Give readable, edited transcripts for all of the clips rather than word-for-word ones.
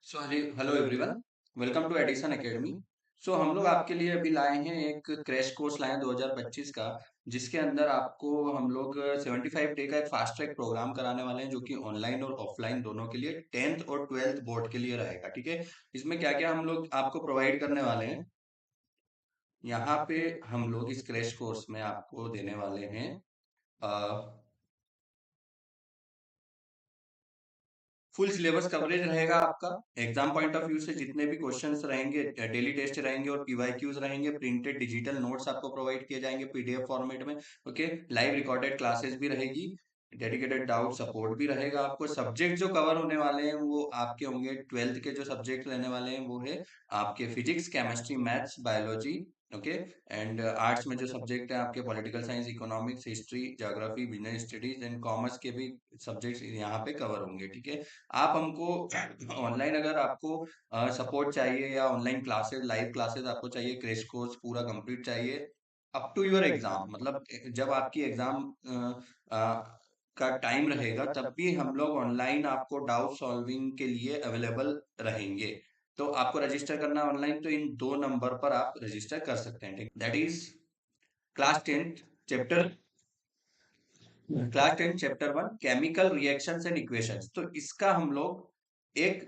So hello everyone, welcome to Edison academy. So हम लोग आपके लिए अभी लाए हैं एक क्रैश कोर्स लाए हैं 2025 का, जिसके अंदर आपको हम लोग 75 डे का एक फास्ट ट्रैक प्रोग्राम कराने वाले हैं, जो कि ऑनलाइन और ऑफलाइन दोनों के लिए 10th और 12th बोर्ड के लिए रहेगा। ठीक है, इसमें क्या क्या हम लोग आपको प्रोवाइड करने वाले हैं, यहाँ पे हम लोग इस क्रैश कोर्स में आपको देने वाले हैं फुल सिलेबस कवरेज रहेगा आपका। एग्जाम पॉइंट ऑफ व्यू से जितने भी क्वेश्चंस रहेंगे, डेली टेस्ट रहेंगे और पीवाईक्यूज रहेंगे, प्रिंटेड डिजिटल नोट्स आपको प्रोवाइड किए जाएंगे पीडीएफ फॉर्मेट में। ओके, लाइव रिकॉर्डेड क्लासेस भी रहेगी, डेडिकेटेड डाउट सपोर्ट भी रहेगा। आपको सब्जेक्ट जो कवर होने वाले हैं वो आपके होंगे, 12th के जो सब्जेक्ट रहने वाले हैं वो है आपके physics, chemistry, maths, biology. Okay, and arts में जो सब्जेक्ट है आपके political science, economics, history, geography, business studies and commerce के भी सब्जेक्ट्स यहाँ पे कवर होंगे। ठीक है, आप हमको ऑनलाइन अगर आपको सपोर्ट चाहिए या ऑनलाइन क्लासेस, लाइव क्लासेस आपको चाहिए, क्रैश कोर्स पूरा कंप्लीट चाहिए अप टू योर एग्जाम, मतलब जब आपकी एग्जाम का टाइम रहेगा तब भी हम लोग ऑनलाइन आपको डाउट सॉल्विंग के लिए अवेलेबल रहेंगे। तो आपको रजिस्टर करना ऑनलाइन, तो इन दो नंबर पर आप रजिस्टर कर सकते हैं। That is class 10 chapter class 10 chapter 1 chemical reactions and equations. तो इसका हम लोग एक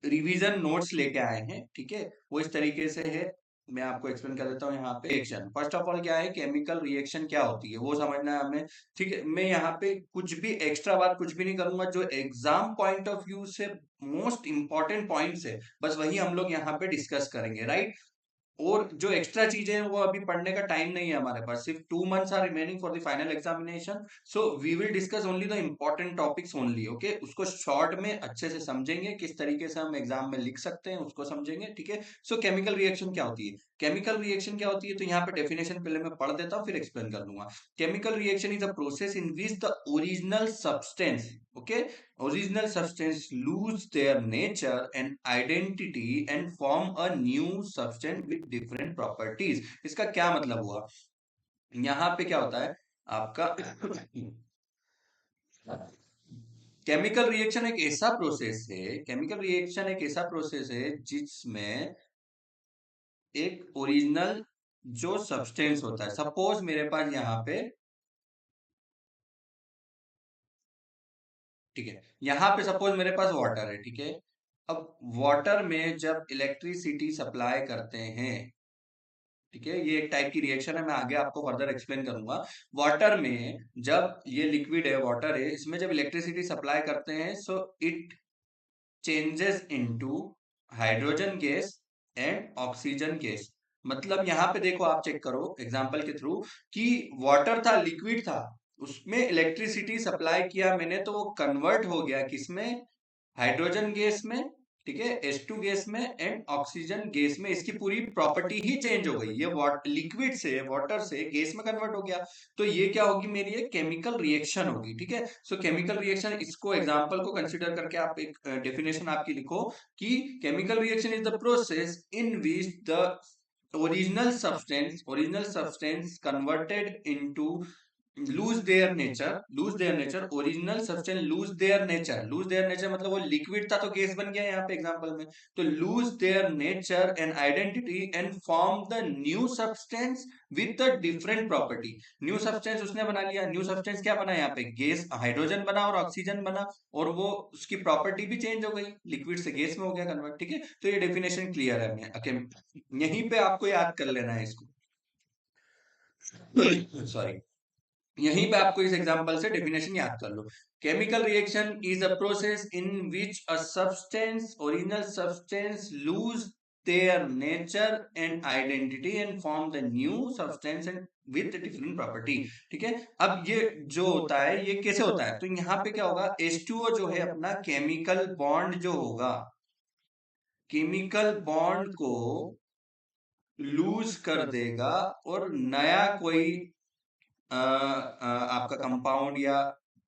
रिवीजन नोट्स लेके आए हैं। ठीक है, वो इस तरीके से है, मैं आपको एक्सप्लेन कर देता हूँ। यहाँ पे रिएक्शन, फर्स्ट ऑफ ऑल क्या है, केमिकल रिएक्शन क्या होती है वो समझना है हमें। ठीक है, मैं यहाँ पे कुछ भी एक्स्ट्रा बात कुछ भी नहीं करूंगा, जो एग्जाम पॉइंट ऑफ व्यू से मोस्ट इंपॉर्टेंट पॉइंट्स है बस वही हम लोग यहाँ पे डिस्कस करेंगे, राइट। और जो एक्स्ट्रा चीजें हैं वो अभी पढ़ने का टाइम नहीं है हमारे पास, सिर्फ 2 months are remaining for the final examination. So we will discuss only the important topics only. Okay, उसको शॉर्ट में अच्छे से समझेंगे, किस तरीके से हम एग्जाम में लिख सकते हैं उसको समझेंगे। ठीक है, सो केमिकल रिएक्शन क्या होती है, केमिकल रिएक्शन क्या होती है, तो यहाँ पे डेफिनेशन पहले मैं पढ़ देता हूँ फिर एक्सप्लेन कर दूंगा। Chemical reaction is a process in which the original substance, okay, original substance lose their nature and identity and form a new substance with different properties। इसका क्या मतलब हुआ, यहाँ पे क्या होता है आपका केमिकल रिएक्शन एक ऐसा प्रोसेस है, केमिकल रिएक्शन एक ऐसा प्रोसेस है जिसमें एक ओरिजिनल जो सब्सटेंस होता है, सपोज मेरे पास यहाँ पे, ठीक है, यहाँ पे सपोज मेरे पास वाटर है। ठीक है, अब वाटर में जब इलेक्ट्रिसिटी सप्लाई करते हैं, ठीक है, ये एक टाइप की रिएक्शन है, मैं आगे आपको फर्दर एक्सप्लेन करूंगा। वाटर में जब ये लिक्विड है, वाटर है, इसमें जब इलेक्ट्रिसिटी सप्लाई करते हैं so it changes into hydrogen gas and oxygen gas. मतलब यहाँ पे देखो, आप चेक करो एग्जांपल के थ्रू कि वाटर था, लिक्विड था, उसमें इलेक्ट्रिसिटी सप्लाई किया मैंने तो वो कन्वर्ट हो गया किसमें, हाइड्रोजन गैस में। ठीक है, H2 गैस में एंड ऑक्सीजन गैस में, इसकी पूरी प्रॉपर्टी ही चेंज हो गई, ये लिक्विड से, वाटर से गैस में कन्वर्ट हो गया। तो ये क्या होगी, मेरी एक केमिकल रिएक्शन होगी। ठीक है, सो केमिकल रिएक्शन, इसको एग्जांपल को कंसीडर करके आप एक डेफिनेशन आपकी लिखो कि chemical reaction is the process in which the original substance converted into lose their nature, original substance lose their nature मतलब वो लिक्विड था तो गैस बन गया यहाँ पे एग्जांपल में। तो lose their nature and identity and form the new substance with the different property. New substance उसने बना लिया, न्यू सब्सटेंस क्या बना, यहाँ पे गैस, हाइड्रोजन बना और ऑक्सीजन बना, और वो उसकी प्रॉपर्टी भी चेंज हो गई, लिक्विड से गैस में हो गया कन्वर्ट। ठीक है, तो ये डेफिनेशन क्लियर है हमें। ओके, यहीं पे आपको याद कर लेना है इसको, सॉरी, यहीं पे आपको इस एग्जांपल से डेफिनेशन याद कर लो। Chemical reaction is a process in which a substance, original substance lose their nature and identity and form the new substance and with different property। ठीक है, अब ये जो होता है ये कैसे होता है, तो यहाँ पे क्या होगा, H2O जो है अपना केमिकल बॉन्ड जो होगा, केमिकल बॉन्ड को लूज कर देगा और नया कोई आपका कंपाउंड या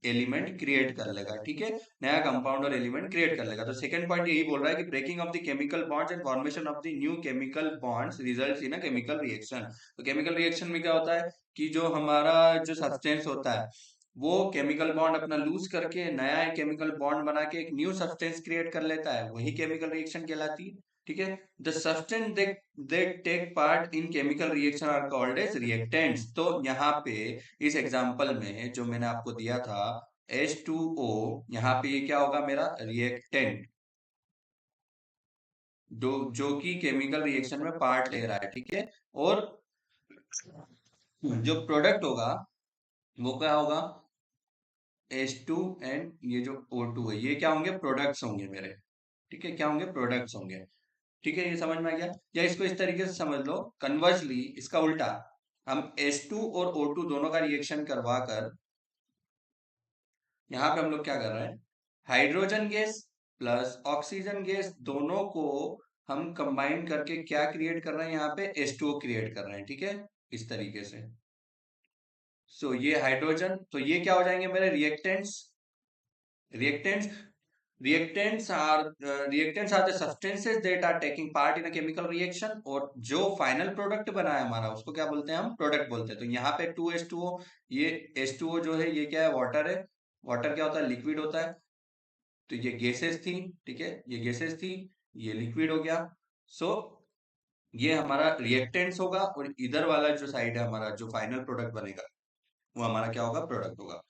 एलिमेंट क्रिएट कर लेगा। ठीक है, नया कंपाउंड और एलिमेंट क्रिएट कर लेगा। तो सेकंड पॉइंट यही बोल रहा है कि breaking of the chemical bonds and formation of the new chemical bonds results in a chemical reaction. तो केमिकल रिएक्शन में क्या होता है कि जो हमारा जो सब्सटेंस होता है वो केमिकल बॉन्ड अपना लूज करके नया एक केमिकल बॉन्ड बना के एक न्यू सब्सटेंस क्रिएट कर लेता है, वही केमिकल रिएक्शन कहलाती है। ठीक है, the substance that take part in chemical reaction are called as reactants. तो यहाँ पे इस एग्जांपल में जो मैंने आपको दिया था H2O, यहाँ पे ये क्या होगा मेरा रिएक्टेंट, जो कि केमिकल रिएक्शन में पार्ट ले रहा है। ठीक है, और जो प्रोडक्ट होगा वो क्या होगा H2 एंड ये जो O2 है, ये क्या होंगे प्रोडक्ट्स होंगे मेरे। ठीक है, क्या होंगे प्रोडक्ट्स होंगे। ठीक है, ये समझ में आ गया। या इसको इस तरीके से समझ लो, कन्वर्सली इसका उल्टा, हम H2 और O2 दोनों का रिएक्शन करवा कर यहाँ पे हम लोग क्या कर रहे हैं, hydrogen gas plus oxygen gas दोनों को हम कंबाइन करके क्या क्रिएट कर रहे हैं, यहाँ पे H2O क्रिएट कर रहे हैं। ठीक है, इस तरीके से। सो ये हाइड्रोजन, तो ये क्या हो जाएंगे मेरे reactants. Reactants reactants are the substances that are taking part in a chemical reaction, और जो फाइनल प्रोडक्ट बना है हमारा उसको क्या बोलते हैं, हम प्रोडक्ट बोलते हैं। तो यहाँ पे 2H2O, ये H2O जो है ये क्या है, वाटर है। वाटर क्या होता है, लिक्विड होता है। तो ये गैसेस थी। ठीक है, ये गैसेस थी, ये लिक्विड हो गया। सो ये हमारा रिएक्टेंट्स होगा, और इधर वाला जो साइड है हमारा जो फाइनल प्रोडक्ट बनेगा वो हमारा क्या होगा, प्रोडक्ट होगा।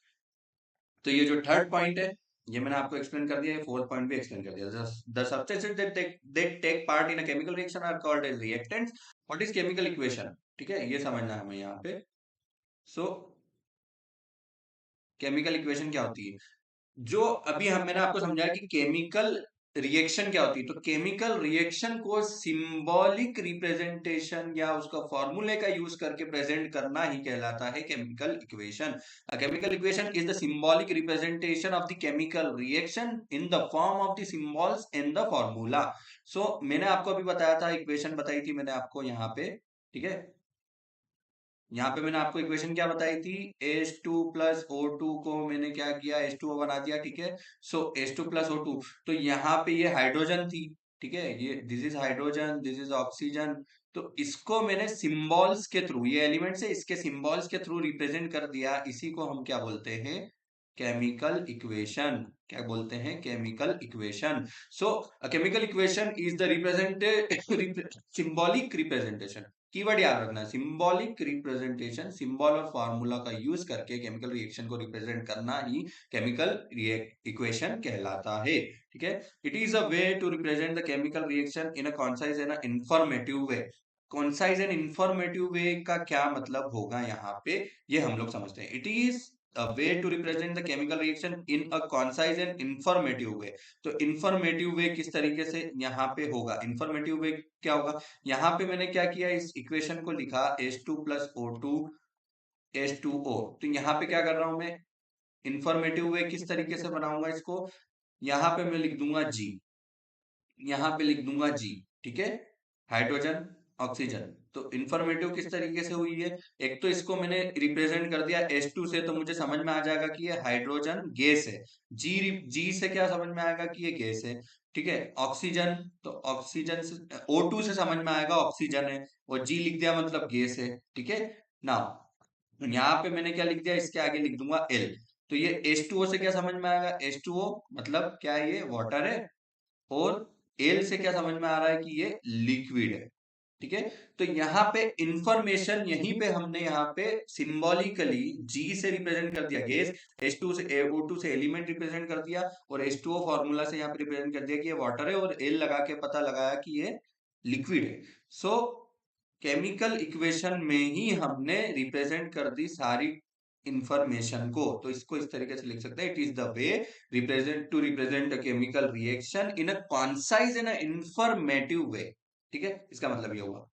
तो ये जो थर्ड पॉइंट है ये मैंने आपको एक्सप्लेन कर दिया, ये फोर्थ पॉइंट भी एक्सप्लेन कर दिया। The substances that take part in a chemical reaction are called as reactants. What is chemical equation, ठीक है, ये समझना है हमें यहाँ पे। सो केमिकल इक्वेशन क्या होती है, जो अभी हम मैंने आपको समझाया कि केमिकल रिएक्शन क्या होती है। तो केमिकल रिएक्शन को सिंबॉलिक रिप्रेजेंटेशन या उसका फॉर्मूले का यूज करके प्रेजेंट करना ही कहलाता है chemical equation. A chemical equation is the symbolic representation of the chemical reaction in the form of the symbols in the formula. So मैंने आपको अभी बताया था, इक्वेशन बताई थी मैंने आपको यहाँ पे। ठीक है, यहाँ पे मैंने आपको इक्वेशन क्या बताई थी, H2 प्लस O2 को मैंने क्या किया, H2O बना दिया। ठीक है, सो H2 प्लस O2, तो यहाँ पे ये हाइड्रोजन थी। ठीक है, ये this is hydrogen, this is oxygen. तो इसको मैंने सिंबल्स के थ्रू, ये एलिमेंट्स है, इसके सिंबल्स के थ्रू रिप्रेजेंट कर दिया। इसी को हम क्या बोलते हैं, केमिकल इक्वेशन। क्या बोलते हैं, chemical equation. So chemical equation is the represented symbolic representation. Keyword याद रखना है, सिंबॉलिक रिप्रेजेंटेशन, सिंबल और फार्मूला का यूज करके केमिकल रिएक्शन को रिप्रेजेंट करना ही केमिकल इक्वेशन कहलाता है। ठीक है, it is a way to represent the chemical reaction in a concise and informative way. Concise and informative way का क्या मतलब होगा यहाँ पे, ये हम लोग समझते हैं। It is a way to represent the chemical reaction in a concise and informative way। तो informative way किस तरीके से यहाँ पे होगा, informative way क्या होगा, यहाँ पे मैंने क्या किया, इस इक्वेशन को लिखा H2 प्लस O2 H2O। तो यहाँ पे क्या कर रहा हूं मैं, इंफॉर्मेटिव वे किस तरीके से बनाऊंगा इसको, यहाँ पे मैं लिख दूंगा G, यहाँ पे लिख दूंगा G। ठीक है, हाइड्रोजन ऑक्सीजन। तो इंफॉर्मेटिव किस तरीके से हुई है, एक तो इसको मैंने रिप्रेजेंट कर दिया H2 से, तो मुझे समझ में आ जाएगा कि ये हाइड्रोजन गैस है। जी से क्या समझ में आएगा कि ये गैस है। ठीक है, ऑक्सीजन, तो ऑक्सीजन से O2 से समझ में आएगा ऑक्सीजन है, और जी लिख दिया मतलब गैस है। ठीक है ना, यहाँ पे मैंने क्या लिख दिया, इसके आगे लिख दूंगा L। तो ये H2O से क्या समझ में आएगा, H2O मतलब क्या है, ये वाटर है। और एल से क्या समझ में आ रहा है कि ये लिक्विड है। ठीक है, तो यहाँ पे इंफॉर्मेशन, यहीं पे हमने यहाँ पे सिंबॉलिकली जी से रिप्रेजेंट कर दिया गैस, H2 से O2 से एलिमेंट रिप्रेजेंट कर दिया, और H2O फॉर्मूला से यहाँ पे रिप्रेजेंट कर दिया कि ये वाटर है, और एल लगा के पता लगाया कि ये लिक्विड है। सो केमिकल इक्वेशन में ही हमने रिप्रेजेंट कर दी सारी इंफॉर्मेशन को। तो इसको इस तरीके से लिख सकते हैं, it is the way represent a chemical reaction in a concise and informative way. ठीक है, इसका मतलब ये हुआ।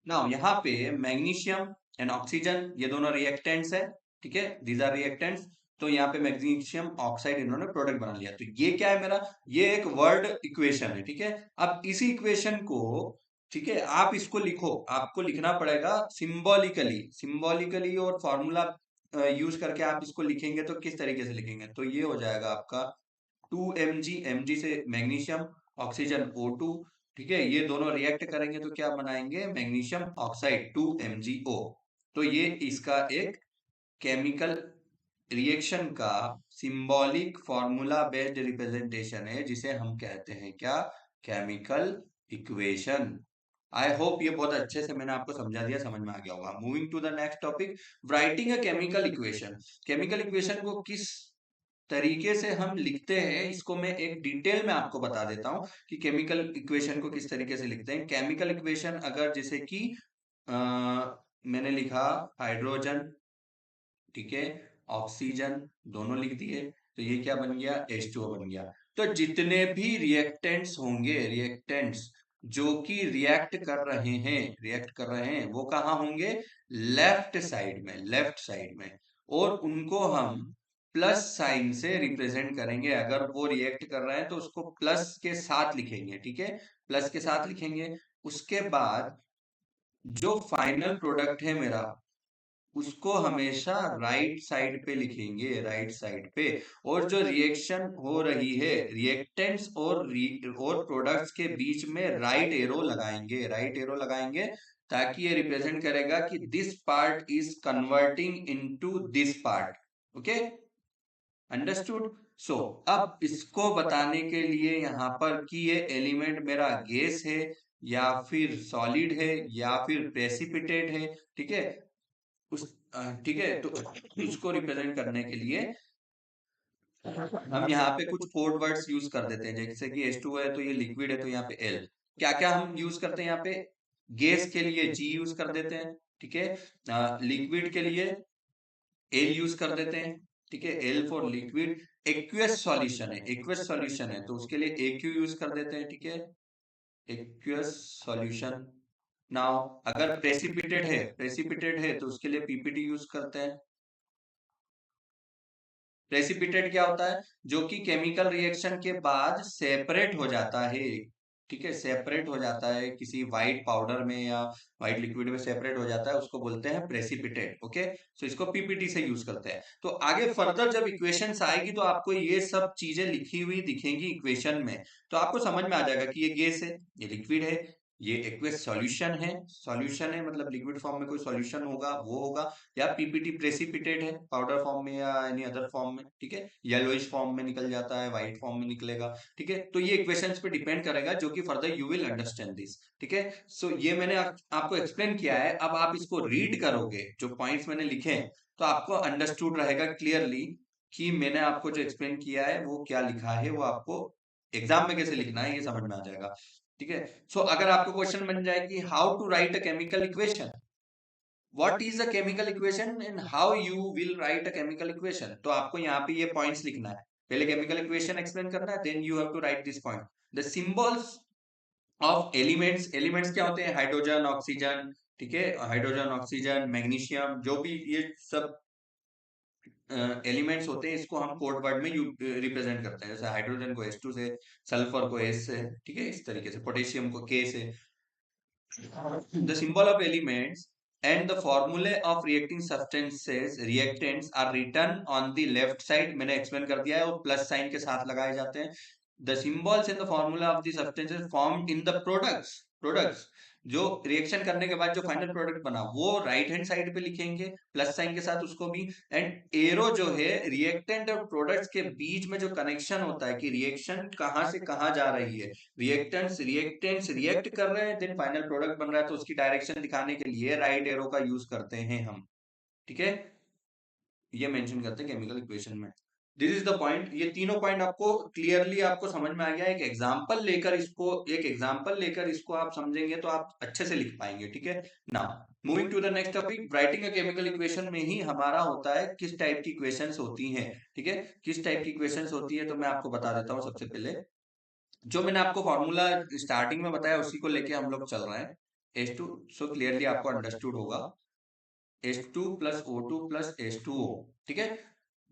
नाउ यहाँ पे मैग्नीशियम एंड ऑक्सीजन ये दोनों रिएक्टेंट्स है। ठीक है, दीज आर रिएक्टेंट्स। तो यहाँ पे मैग्नीशियम ऑक्साइड इन्होंने प्रोडक्ट बना लिया। तो ये क्या है मेरा, ये एक वर्ड इक्वेशन है। ठीक है, अब इसी इक्वेशन को, ठीक है, आप इसको लिखो, आपको लिखना पड़ेगा सिंबॉलिकली, सिंबॉलिकली और फॉर्मूला यूज करके आप इसको लिखेंगे। तो किस तरीके से लिखेंगे, तो ये हो जाएगा आपका 2 mg, mg से मैग्नीशियम, ऑक्सीजन O2। ठीक है, ये दोनों रिएक्ट करेंगे तो क्या बनाएंगे, मैग्नीशियम ऑक्साइड 2MgO। तो ये इसका एक केमिकल रिएक्शन का सिंबॉलिक फॉर्मूला बेस्ड रिप्रेजेंटेशन है, जिसे हम कहते हैं क्या, केमिकल इक्वेशन। आई होप ये बहुत अच्छे से मैंने आपको समझा दिया, समझ में आ गया होगा। Moving to the next topic, writing a chemical equation. Chemical equation को किस तरीके से हम लिखते हैं, इसको मैं एक डिटेल में आपको बता देता हूं कि केमिकल इक्वेशन को किस तरीके से लिखते हैं। केमिकल इक्वेशन अगर जैसे कि मैंने लिखा हाइड्रोजन, ठीक है, ऑक्सीजन, दोनों लिख दिए, तो ये क्या बन गया, H2O बन गया। तो जितने भी रिएक्टेंट्स होंगे, रिएक्टेंट्स जो कि रिएक्ट कर रहे हैं, वो कहाँ होंगे, लेफ्ट साइड में, लेफ्ट साइड में। और उनको हम प्लस साइन से रिप्रेजेंट करेंगे। अगर वो रिएक्ट कर रहे हैं तो उसको प्लस के साथ लिखेंगे, ठीक है, प्लस के साथ लिखेंगे। उसके बाद जो फाइनल प्रोडक्ट है मेरा, उसको हमेशा राइट साइड पे लिखेंगे, राइट साइड पे। और जो रिएक्शन हो रही है रिएक्टेंट्स और प्रोडक्ट्स के बीच में राइट एरो लगाएंगे, राइट एरो लगाएंगे, ताकि ये रिप्रेजेंट करेगा कि this part is converting into this part. Okay, understood. So अब इसको बताने के लिए यहाँ पर कि ये एलिमेंट मेरा गैस है या फिर सॉलिड है या फिर प्रेसिपिटेट है, ठीक है, उस ठीक है, तो उसको रिप्रेजेंट करने के लिए हम यहाँ पे कुछ कोड वर्ड्स यूज कर देते हैं। जैसे कि H2 है तो ये लिक्विड है, तो यहाँ पे L। क्या क्या हम यूज करते हैं यहाँ पे, गैस के लिए G यूज कर देते हैं, ठीक है, लिक्विड के लिए L यूज कर देते हैं, ठीक है, L for liquid. Aqueous solution है, एक्वियस सॉल्यूशन है तो उसके लिए AQ यूज कर देते हैं, ठीक है, एक्वियस सॉल्यूशन। नाउ अगर प्रेसिपिटेट है तो उसके लिए PPT यूज करते हैं। प्रेसिपिटेट क्या होता है, जो कि केमिकल रिएक्शन के बाद सेपरेट हो जाता है, ठीक है, सेपरेट हो जाता है किसी व्हाइट पाउडर में या व्हाइट लिक्विड में सेपरेट हो जाता है, उसको बोलते हैं प्रेसिपिटेट। ओके, सो इसको पीपीटी से यूज करते हैं। तो आगे फर्दर जब इक्वेशंस आएगी तो आपको ये सब चीजें लिखी हुई दिखेंगी इक्वेशन में, तो आपको समझ में आ जाएगा कि ये गैस है, ये लिक्विड है, ये एक्वेस सॉल्यूशन है, सॉल्यूशन है मतलब लिक्विड फॉर्म में कोई सॉल्यूशन होगा वो होगा, या पीपीटी प्रेसिपिटेट है पाउडर फॉर्म में या एनी अदर फॉर्म में, ठीक है, येलोइश फॉर्म में निकल जाता है, व्हाइट फॉर्म में निकलेगा, ठीक है। तो ये इक्वेशंस पे डिपेंड करेगा, जो कि further you will understand this, ठीक है। सो ये मैंने आपको एक्सप्लेन किया है। अब आप इसको रीड करोगे, जो पॉइंट्स मैंने लिखे हैं, तो आपको अंडरस्टूड रहेगा क्लियरली कि मैंने आपको जो एक्सप्लेन किया है वो क्या लिखा है, वो आपको एग्जाम में कैसे लिखना है ये समझ में आ जाएगा, ठीक है। सो अगर आपको क्वेश्चन बन जाए कि how to write a chemical equation, what is a chemical equation and how you will write a chemical equation, तो आपको यहाँ पे ये पॉइंट्स लिखना है। पहले केमिकल इक्वेशन एक्सप्लेन करना है, then you have to write this point. The symbols of elements, elements क्या होते हैं, हाइड्रोजन ऑक्सीजन, ठीक है, हाइड्रोजन ऑक्सीजन मैग्नीशियम, जो भी ये सब एलिमेंट्स होते हैं, इसको हम कोड वर्ड में रिप्रेजेंट करते हैं। जैसे हाइड्रोजन को H2 से, सल्फर को S से, ठीक है, इस तरीके से, पोटेशियम को K से। The symbol of elements and the formulae of reacting substances, reactants are written on the left side. मैंने एक्सप्लेन कर दिया है, और प्लस साइन के साथ लगाए जाते हैं। The symbols and the formula of the substances formed in the products जो रिएक्शन करने के बाद जो फाइनल प्रोडक्ट बना, वो राइट हैंड साइड पे लिखेंगे प्लस साइन के साथ उसको भी। एंड एरो जो है रिएक्टेंट और प्रोडक्ट्स के बीच में जो कनेक्शन होता है कि रिएक्शन कहाँ से कहाँ जा रही है, रिएक्टेंट्स रिएक्ट कर रहे हैं, देन फाइनल प्रोडक्ट बन रहा है, तो उसकी डायरेक्शन दिखाने के लिए राइट एरो का यूज करते हैं हम, ठीक है। ये मेंशन करते हैं केमिकल इक्वेशन में। This is the point. ये तीनों पॉइंट आपको क्लियरली आपको समझ में आ गया। एक एग्जांपल लेकर इसको आप समझेंगे तो आप अच्छे से लिख पाएंगे, ठीक है। Now moving to the next topic, writing a chemical equation में ही हमारा होता है किस टाइप की इक्वेशंस होती हैं, ठीक है, किस टाइप की इक्वेशंस होती है, तो मैं आपको बता देता हूँ। सबसे पहले जो मैंने आपको फॉर्मूला स्टार्टिंग में बताया उसी को लेके हम लोग चल रहे हैं। H2, सो क्लियरली आपको अंडरस्टूड होगा, H2 plus O2 plus H2O, ठीक है।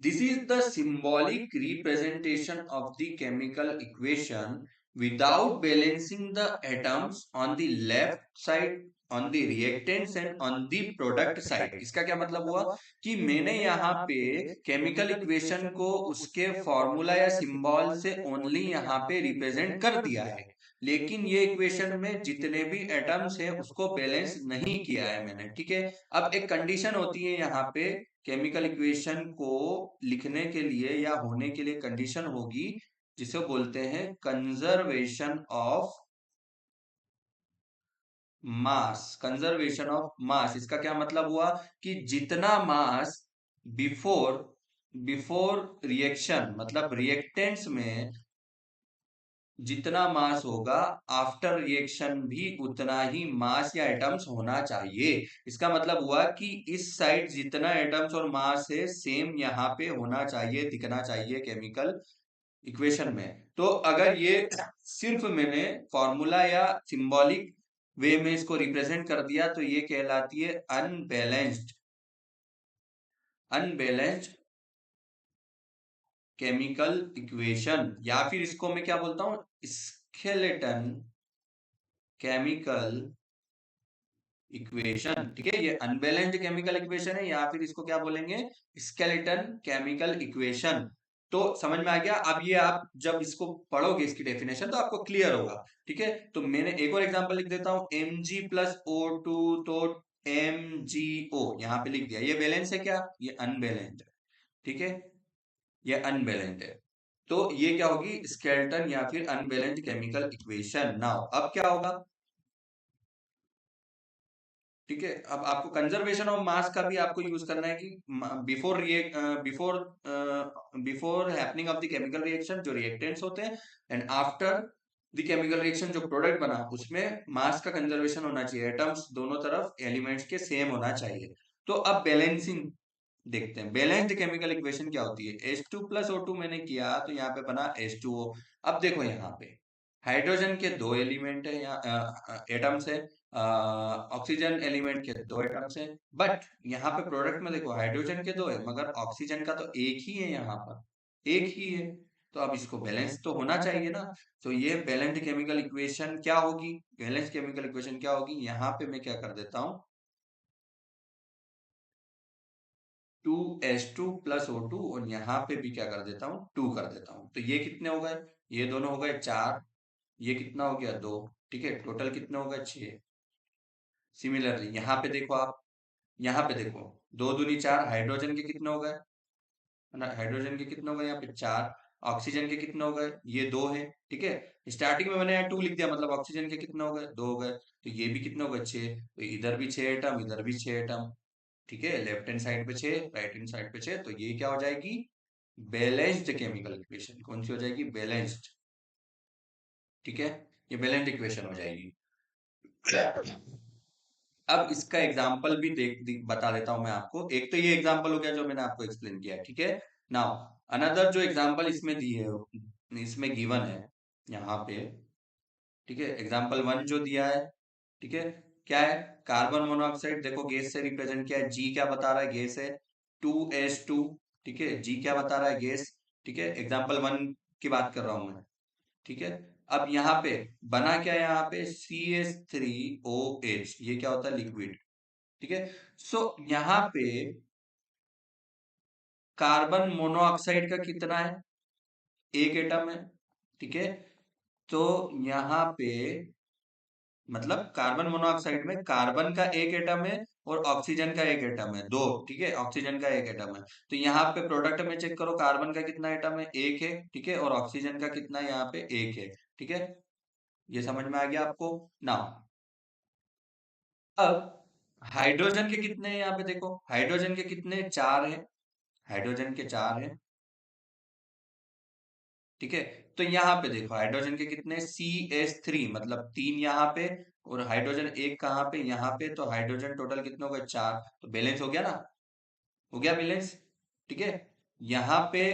This is the symbolic representation of the chemical equation without balancing the atoms on the left side, on the reactants and on the product side। इसका क्या मतलब हुआ कि मैंने यहाँ पे केमिकल इक्वेशन को उसके फॉर्मूला या सिंबल से ओनली यहाँ पे रिप्रेजेंट कर दिया है, लेकिन ये इक्वेशन में जितने भी एटम्स हैं उसको बैलेंस नहीं किया है मैंने, ठीक है। अब एक कंडीशन होती है यहाँ पे केमिकल इक्वेशन को लिखने के लिए या होने के लिए कंडीशन होगी जिसे बोलते हैं conservation of mass. Conservation of mass इसका क्या मतलब हुआ कि जितना मास बिफोर बिफोर रिएक्शन मतलब रिएक्टेंट्स में जितना मास होगा आफ्टर रिएक्शन भी उतना ही मास या एटम्स होना चाहिए। इसका मतलब हुआ कि इस साइड जितना एटम्स और मास है सेम यहाँ पे होना चाहिए, दिखना चाहिए केमिकल इक्वेशन में। तो अगर ये सिर्फ मैंने फॉर्मूला या सिंबॉलिक वे में इसको रिप्रेजेंट कर दिया तो ये कहलाती है अनबैलेंस्ड अनबैलेंस्ड केमिकल इक्वेशन, या फिर इसको मैं क्या बोलता हूं, स्केलेटन केमिकल इक्वेशन, ठीक है। ये अनबैलेंस्ड केमिकल इक्वेशन है या फिर इसको क्या बोलेंगे, स्केलेटन केमिकल इक्वेशन। तो समझ में आ गया। अब ये आप जब इसको पढ़ोगे इसकी डेफिनेशन तो आपको क्लियर होगा, ठीक है। तो मैंने एक और एग्जांपल लिख देता हूं, Mg+O2, तो MgO यहां पे लिख दिया। ये बैलेंस है क्या, ये अनबैलेंस्ड है, ठीक है, ये अनबैलेंस्ड है। तो ये क्या होगी, स्केलेटन या फिर अनबैलेंस्ड केमिकल इक्वेशन। नाउ अब क्या होगा, ठीक है। अब आपको कंजर्वेशन ऑफ मास का भी आपको यूज करना है कि before before before happening of the chemical reaction जो रिएक्टेंट्स होते हैं and after the chemical reaction जो प्रोडक्ट बना उसमें मास का कंजर्वेशन होना चाहिए, एटम्स दोनों तरफ एलिमेंट्स के सेम होना चाहिए। तो अब बैलेंसिंग देखते हैं, बैलेंस्ड केमिकल इक्वेशन क्या होती है। H2+O2 मैंने किया तो यहाँ पे बना H2O। अब देखो यहाँ पे हाइड्रोजन के दो एलिमेंट है, यहाँ एटम्स है, ऑक्सीजन एलिमेंट के दो एटम्स हैं, बट यहाँ पे प्रोडक्ट में देखो हाइड्रोजन के दो है मगर ऑक्सीजन का तो एक ही है, यहाँ पर एक ही है। तो अब इसको बैलेंस तो होना चाहिए ना। तो ये बैलेंस्ड केमिकल इक्वेशन क्या होगी, बैलेंस केमिकल इक्वेशन क्या होगी, यहाँ पे मैं क्या कर देता हूँ 2H2+O2 और यहाँ पे भी क्या कर देता हूँ 2 कर देता हूँ। तो ये कितने हो गए, ये दोनों हो गए 4, ये कितना हो गया 2, ठीक है, टोटल कितने हो गए 6। सिमिलरली यहाँ पे देखो आप, यहाँ पे देखो 2 दूनी 4, हाइड्रोजन के कितने हो गए, है ना, हाइड्रोजन के कितने हो गए यहाँ पे 4, ऑक्सीजन के कितने हो गए, ये 2 है, ठीक है। स्टार्टिंग में मैंने यहाँ 2 लिख दिया मतलब ऑक्सीजन के कितने हो गए 2 हो गए, तो ये भी कितने हो गए 6, तो इधर भी 6 एटम इधर भी 6 एटम, ठीक है। लेफ्ट हैंड साइड पे 6, राइट हैंड साइड पे 6, तो ये क्या हो जाएगी बैलेंस्ड केमिकल इक्वेशन। कौन सी हो जाएगी, बैलेंस्ड, ठीक है, ये बैलेंस्ड इक्वेशन हो जाएगी। अब इसका एग्जाम्पल भी बता देता हूं मैं आपको। एक तो ये एग्जाम्पल हो गया जो मैंने आपको एक्सप्लेन किया, ठीक है। नाउ अनदर जो एग्जाम्पल इसमें दी है, इसमें गिवन है यहाँ पे, ठीक है, एग्जाम्पल 1 जो दिया है, ठीक है, क्या है, कार्बन मोनोऑक्साइड, देखो गैस से रिप्रेजेंट किया है, जी क्या बता रहा है, गैस है 2H2, ठीक है, जी क्या बता रहा है, गैस, ठीक है, एग्जाम्पल 1 की बात कर रहा हूं मैं, ठीक है। अब यहाँ पे बना क्या है, यहाँ पे CH3OH, ये क्या होता है, लिक्विड, ठीक है। सो यहाँ पे कार्बन मोनोऑक्साइड का कितना है, एक एटम है, ठीक है। तो यहाँ पे मतलब कार्बन मोनोऑक्साइड में कार्बन का एक एटम है और ऑक्सीजन का एक एटम है, दो, ठीक है, ऑक्सीजन का एक एटम है। तो यहाँ पे प्रोडक्ट में चेक करो, कार्बन का कितना एटम है, एक है, ठीक है, और ऑक्सीजन का कितना है, यहाँ पे एक है, ठीक है। ये समझ में आ गया आपको ना। अब हाइड्रोजन के कितने हैं, यहाँ पे देखो हाइड्रोजन के कितने, 4 है, हाइड्रोजन के 4 है, ठीक है। तो यहाँ पे देखो हाइड्रोजन के कितने, CH3 मतलब 3 यहाँ पे और हाइड्रोजन एक कहाँ पे, यहाँ पे, तो हाइड्रोजन टोटल कितने हो गए 4, तो बैलेंस हो गया ना, हो गया बैलेंस, ठीक है। यहाँ पे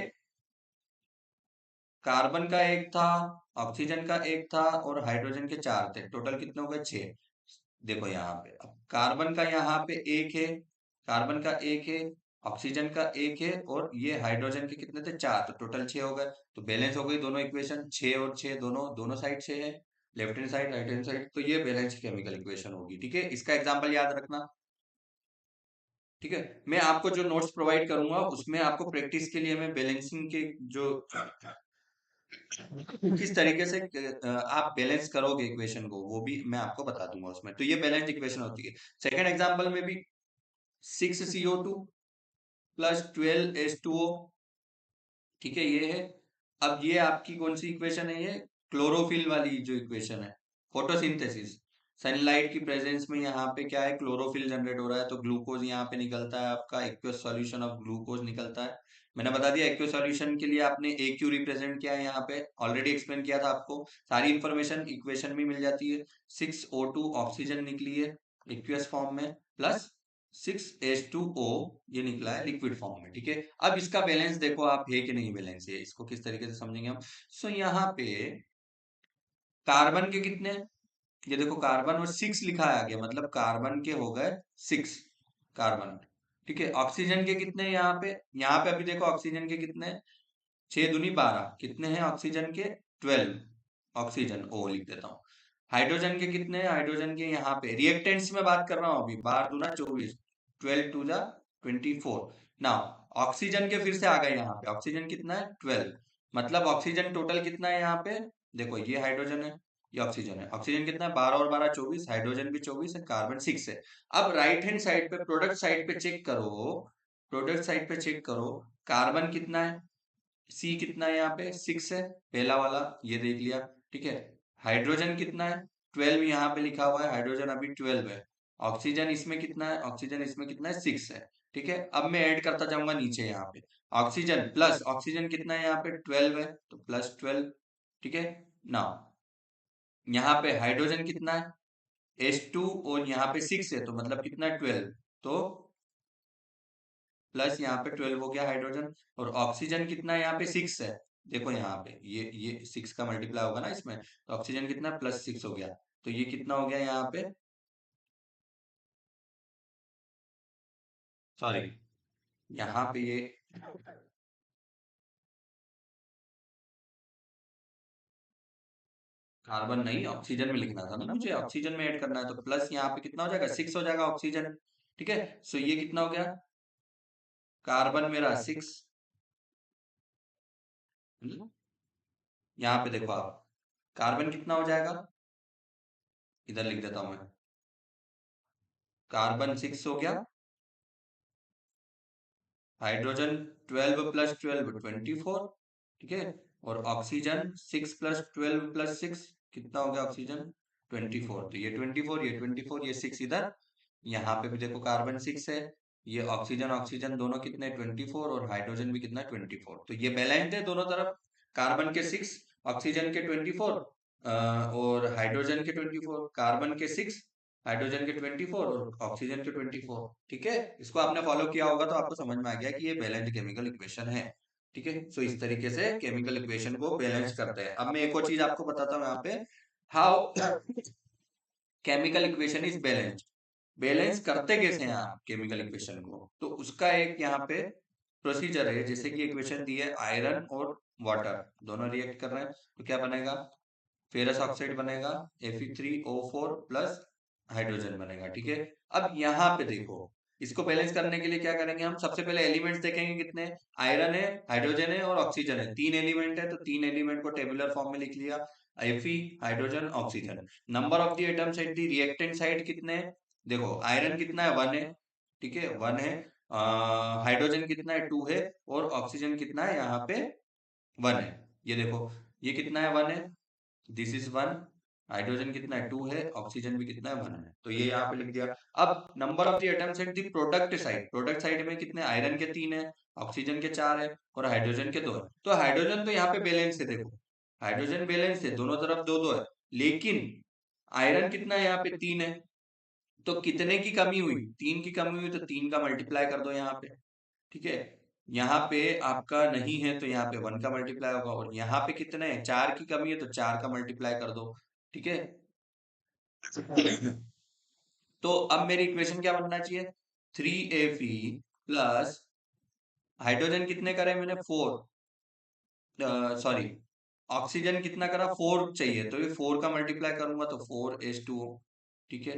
कार्बन का एक था, ऑक्सीजन का एक था और हाइड्रोजन के 4 थे, टोटल कितने हो गए 6। देखो यहाँ पे अब कार्बन का यहाँ पे एक है, कार्बन का एक है, ऑक्सीजन का एक है और ये हाइड्रोजन के कितने थे 4, तो टोटल 6 हो गए। तो बैलेंस हो गई दोनों इक्वेशन, 6 और 6 दोनों दोनों साइड 6 है, left hand side right hand side, तो ये बैलेंस केमिकल इक्वेशन होगी, ठीक है। इसका एग्जाम्पल याद रखना, ठीक है। मैं आपको जो नोट्स प्रोवाइड करूंगा उसमें आपको प्रैक्टिस के लिए मैं बैलेंसिंग के जो किस तरीके से आप बैलेंस करोगे इक्वेशन को, वो भी मैं आपको बता दूंगा उसमें। तो ये बैलेंस इक्वेशन होती है। सेकंड एग्जांपल में भी 6CO2 प्लस 12H2O, ठीक है, ये है। अब ये आपकी कौन सी इक्वेशन है? ये क्लोरोफिल वाली जो इक्वेशन है, फोटोसिंथेसिस। सनलाइट की प्रेजेंस में यहाँ पे क्या है, क्लोरोफिल जनरेट हो रहा है, तो ग्लूकोज यहाँ पे निकलता है, आपका एक्वस सॉल्यूशन ऑफ ग्लूकोज निकलता है। मैंने बता दिया एक्वस सॉल्यूशन के लिए आपने ए क्यू रिप्रेजेंट किया है, यहाँ पे ऑलरेडी एक्सप्लेन किया था आपको। सारी इंफॉर्मेशन इक्वेशन में मिल जाती है। 6O2 ऑक्सीजन निकली है एक्वस फॉर्म में, प्लस 6H2O ये निकला है लिक्विड फॉर्म में, ठीक है। अब इसका बैलेंस देखो आप, है कि नहीं बैलेंस है, इसको किस तरीके से समझेंगे हम। सो यहाँ पे कार्बन के कितने, ये देखो कार्बन और 6 लिखा है आगे, मतलब कार्बन के हो गए 6 कार्बन, ठीक है। ऑक्सीजन के कितने यहाँ पे अभी देखो ऑक्सीजन के कितने, 6 दूनी 12, कितने हैं ऑक्सीजन के, 12 ऑक्सीजन, ओ लिख देता हूँ। हाइड्रोजन के कितने हैं, हाइड्रोजन के यहाँ पे रिएक्टेंट्स में बात कर रहा हूँ अभी, 12 दूना 24, 12 2 जा 24। नाउ ऑक्सीजन के फिर से आ गए यहाँ पे, ऑक्सीजन कितना है 12, मतलब ऑक्सीजन टोटल कितना है यहाँ पे, देखो ये हाइड्रोजन है, ये ऑक्सीजन है। ऑक्सीजन कितना है, 12 और 12 24, हाइड्रोजन भी 24 है, कार्बन 6 है। अब राइट हैंड साइड पे प्रोडक्ट साइड पे चेक करो, प्रोडक्ट साइड पे चेक करो, कार्बन कितना है, सी कितना है यहाँ पे, 6 है, पहला वाला ये देख लिया, ठीक है। हाइड्रोजन कितना है, 12 यहाँ पे लिखा हुआ है, हाइड्रोजन अभी 12 है। ऑक्सीजन इसमें कितना है, ऑक्सीजन इसमें कितना है, 6 है, ठीक है। अब मैं ऐड करता जाऊंगा नीचे यहाँ पे, ऑक्सीजन प्लस ऑक्सीजन कितना है यहाँ पे, 12 है, तो प्लस 12, ठीक है। नाउ यहाँ पे हाइड्रोजन कितना है, H2, और यहाँ पे 6 है, तो मतलब कितना है 12, तो प्लस यहाँ पे 12 हो गया हाइड्रोजन। और ऑक्सीजन कितना है यहाँ पे, 6 है, देखो यहाँ पे ये 6 का मल्टीप्लाई होगा ना इसमें, तो ऑक्सीजन कितना प्लस 6 हो गया, तो ये कितना हो गया यहाँ पे, सॉरी यहाँ पे ये कार्बन नहीं, ऑक्सीजन में लिखना था ना मुझे, ऑक्सीजन में ऐड करना है, तो प्लस यहाँ पे कितना हो जाएगा, 6 हो जाएगा ऑक्सीजन, ठीक है। सो ये कितना हो गया, कार्बन मेरा 6, यहाँ पे देखो आप, कार्बन कितना हो जाएगा, इधर लिख देता हूं मैं, कार्बन 6 हो गया, हाइड्रोजन 12 प्लस 12 24, ठीक है। और ऑक्सीजन 6 प्लस 12 प्लस 6 कितना हो गया ऑक्सीजन, 24, तो ये 24, ये 24, ये 6 इधर, यहाँ पे भी देखो कार्बन 6 है, ये ऑक्सीजन ऑक्सीजन दोनों कितने 24, और हाइड्रोजन भी कितना है 24, तो ये बैलेंस्ड है दोनों तरफ, कार्बन के 6, ऑक्सीजन के 24, और हाइड्रोजन के 24, कार्बन के 6, हाइड्रोजन के 24 और ऑक्सीजन के 24, ठीक है। इसको आपने फॉलो किया होगा तो आपको समझ में आ गया कि ये बैलेंस्ड केमिकल इक्वेशन है, ठीक है। सो इस तरीके से केमिकल इक्वेशन को बैलेंस करते हैं। अब मैं एक और चीज आपको बताता हूँ यहाँ पे, how chemical equation is balanced, balance करते कैसे हैं आप केमिकल इक्वेशन को, तो उसका एक यहाँ पे प्रोसीजर है। जैसे कि इक्वेशन दी है, आयरन और वाटर दोनों रिएक्ट कर रहे हैं, तो क्या बनेगा, फेरस ऑक्साइड बनेगा, Fe3O4 प्लस हाइड्रोजन बनेगा, ठीक है। अब यहाँ पे देखो, इसको बैलेंस करने के लिए क्या करेंगे हम, सबसे पहले एलिमेंट्स देखेंगे कितने, आयरन है, हाइड्रोजन है और ऑक्सीजन है, 3 एलिमेंट है, तो 3 एलिमेंट को टेबुलर फॉर्म में लिख लिया, Fe hydrogen oxygen. Number of the atoms at the reactant side कितने हैं, देखो आयरन कितना है 1 है, ठीक है 1 है, हाइड्रोजन कितना है 2 है, और ऑक्सीजन कितना है यहाँ पे 1 है, ये देखो ये कितना है 1 है, दिस इज 1, हाइड्रोजन कितना है 2 है, ऑक्सीजन भी कितना है 1 है, तो ये यहाँ पे लिख दिया। अब number of the atoms at the product side, product side में कितने, आयरन के 3 है, ऑक्सीजन के 4 है, और हाइड्रोजन के 2 है, तो हाइड्रोजन तो यहाँ पे बैलेंस है, देखो हाइड्रोजन बैलेंस है, दोनों तरफ 2 2 है, लेकिन आयरन कितना है यहाँ पे 3 है, तो कितने की कमी हुई, 3 की कमी हुई, तो 3 का मल्टीप्लाई कर दो यहाँ पे, ठीक है। यहाँ पे आपका नहीं है तो यहाँ पे 1 का मल्टीप्लाई होगा, और यहाँ पे कितने हैं, 4 की कमी है तो 4 का मल्टीप्लाई कर दो, ठीक है। तो अब मेरी इक्वेशन क्या बनना चाहिए, 3Fe प्लस हाइड्रोजन कितने करे मैंने 4, सॉरी ऑक्सीजन कितना करा 4 चाहिए, तो ये 4 का मल्टीप्लाई करूंगा तो 4H2O, ठीक है।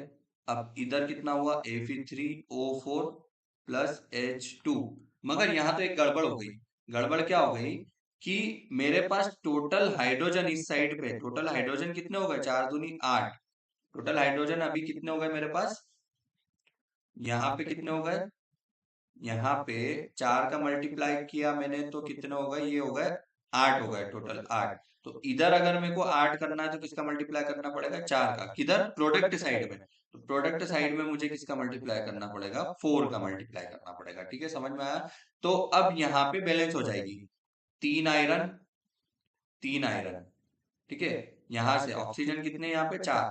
अब इधर कितना हुआ, Fe3O4 प्लस H2, मगर यहाँ तो एक गड़बड़ हो गई, गड़बड़ क्या हो गई, कि मेरे पास टोटल हाइड्रोजन इस साइड पे, टोटल हाइड्रोजन कितने हो गए, 4 दूनी 8। टोटल हाइड्रोजन अभी कितने हो गए मेरे पास, यहाँ पे कितने हो गए, यहाँ पे 4 का मल्टीप्लाई किया मैंने तो कितने हो गए, ये हो गए 8 हो गए, टोटल 8। तो इधर अगर मेरे को 8 करना है तो किसका मल्टीप्लाई करना पड़ेगा, 4 का, किधर, प्रोडक्ट साइड में। तो प्रोडक्ट साइड में मुझे किसका मल्टीप्लाई करना पड़ेगा, 4 का मल्टीप्लाई करना पड़ेगा। ठीक है, समझ में आया। तो अब यहाँ पे बैलेंस हो जाएगी, 3 आयरन 3 आयरन, ठीक है। यहाँ से ऑक्सीजन कितने, यहाँ पे 4,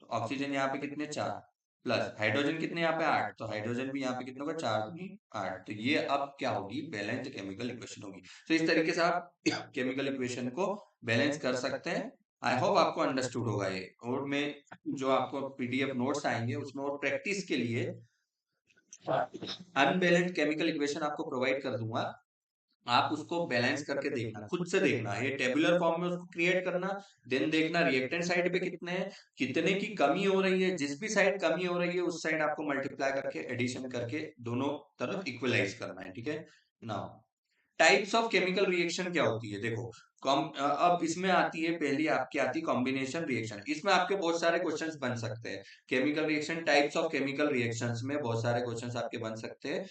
तो ऑक्सीजन यहाँ पे कितने, 4, प्लस हाइड्रोजन कितने यहाँ पे 8, तो हाइड्रोजन भी यहाँ पे कितने होगा, 4 दूनी 8। तो ये अब क्या होगी, बैलेंस्ड केमिकल इक्वेशन होगी। तो इस तरीके से आप केमिकल इक्वेशन को बैलेंस कर सकते हैं। आई होप आपको अंडरस्टूड होगा ये। और मैं जो आपको पीडीएफ नोट्स आएंगे उसमें और प्रैक्टिस के लिए अनबैलेंस्ड केमिकल इक्वेशन आपको प्रोवाइड कर दूंगा। आप उसको बैलेंस करके देखना, खुद से देखना, ये टेबुलर फॉर्म में उसको क्रिएट करना, देन देखना रिएक्टेंट साइड पे कितने हैं, कितने की कमी हो रही है, जिस भी साइड कमी हो रही है उस साइड आपको मल्टीप्लाई करके एडिशन करके दोनों तरफ इक्वलाइज करना है। ठीक है। Now types of chemical reaction क्या होती है, देखो अब इसमें आती है, पहली आपकी आती है कॉम्बिनेशन रिएक्शन। इसमें आपके बहुत सारे क्वेश्चंस बन सकते हैं। Chemical reaction, types of chemical reactions में बहुत सारे क्वेश्चंस आपके बन सकते हैं।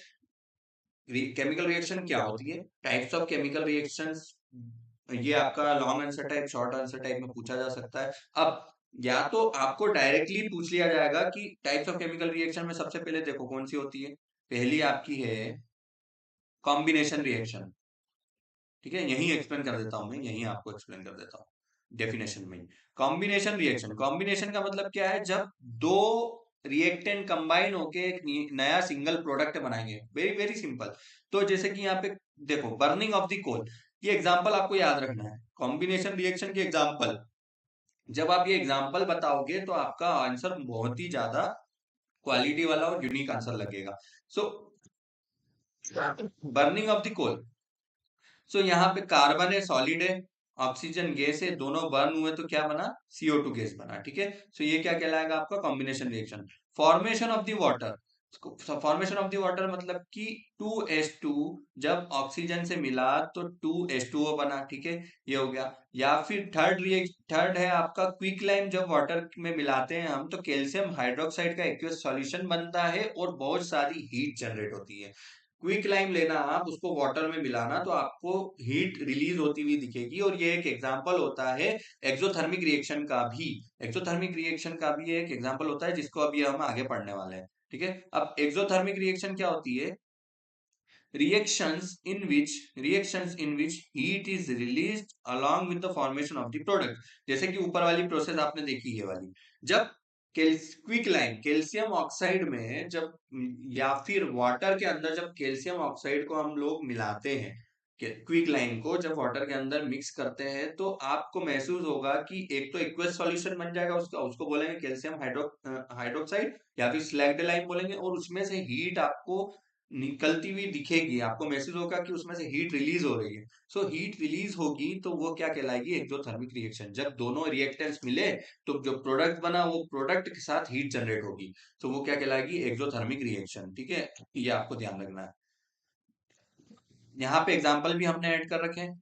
केमिकल रिएक्शन क्या होती है, टाइप्स ऑफ केमिकल रिएक्शंस, ये आपका long answer type, short answer type में पूछा जा सकता है। अब या तो आपको डायरेक्टली पूछ लिया जाएगा कि टाइप्स ऑफ केमिकल रिएक्शन में सबसे पहले देखो कौन सी होती है, पहली आपकी है कॉम्बिनेशन रिएक्शन। ठीक है, यही एक्सप्लेन कर देता हूं मैं, यही आपको एक्सप्लेन कर देता हूँ डेफिनेशन में। कॉम्बिनेशन रिएक्शन, कॉम्बिनेशन का मतलब क्या है, जब दो रिएक्टेंट कंबाइन होके एक नया सिंगल प्रोडक्ट बनाएंगे, वेरी वेरी सिंपल। तो जैसे कि यहाँ पे देखो बर्निंग ऑफ द कोल, ये एग्जांपल आपको याद रखना है, कॉम्बिनेशन रिएक्शन के एग्जांपल। जब आप ये एग्जांपल बताओगे तो आपका आंसर बहुत ही ज्यादा क्वालिटी वाला और यूनिक आंसर लगेगा। सो बर्निंग ऑफ द कोल, सो यहाँ पे कार्बन है, सॉलिड है, ऑक्सीजन गैस है, दोनों बर्न हुए तो क्या बना, CO2 गैस बना। ठीक है, सो ये क्या कहलाएगा आपका combination reaction. Formation of the water, formation of the water मतलब कि 2H2 जब ऑक्सीजन से मिला तो 2H2O बना। ठीक है, ये हो गया। या फिर थर्ड है आपका क्विक लाइम, जब वाटर में मिलाते हैं हम तो कैल्शियम हाइड्रोक्साइड का एक्वस सॉल्यूशन बनता है और बहुत सारी हीट जनरेट होती है। क्विक लाइम लेना, आप उसको वाटर में मिलाना तो आपको हीट रिलीज होती हुई दिखेगी, और ये एक एग्जांपल होता है एक्सोथर्मिक रिएक्शन का भी। एक्सोथर्मिक रिएक्शन का भी एक एग्जांपल होता है जिसको अभी हम आगे पढ़ने वाले हैं। ठीक है, अब एक्सोथर्मिक रिएक्शन क्या होती है, reactions in which heat is released along with the formation of the product। जैसे कि ऊपर वाली प्रोसेस आपने देखी है वाली, जब क्विक लाइम कैल्शियम ऑक्साइड में जब या फिर वाटर के अंदर जब कैल्शियम ऑक्साइड को हम लोग मिलाते हैं, क्विक लाइम को जब वाटर के अंदर मिक्स करते हैं तो आपको महसूस होगा कि एक तो एक्वस सॉल्यूशन बन जाएगा उसका, उसको बोलेंगे कैल्शियम हाइड्रोक्साइड या फिर स्लैग्ड लाइम बोलेंगे, और उसमें से हीट आपको निकलती हुई दिखेगी, आपको महसूस होगा कि उसमें से हीट रिलीज हो रही है। सो हीट रिलीज होगी तो वो क्या कहलाएगी, एक्सोथर्मिक रिएक्शन। जब दोनों रिएक्टेंट्स मिले तो जो प्रोडक्ट बना वो प्रोडक्ट के साथ हीट जनरेट होगी, तो वो क्या कहलाएगी, एक्सोथर्मिक रिएक्शन। ठीक है, ये आपको ध्यान रखना है। यहाँ पे एग्जाम्पल भी हमने ऐड कर रखे हैं।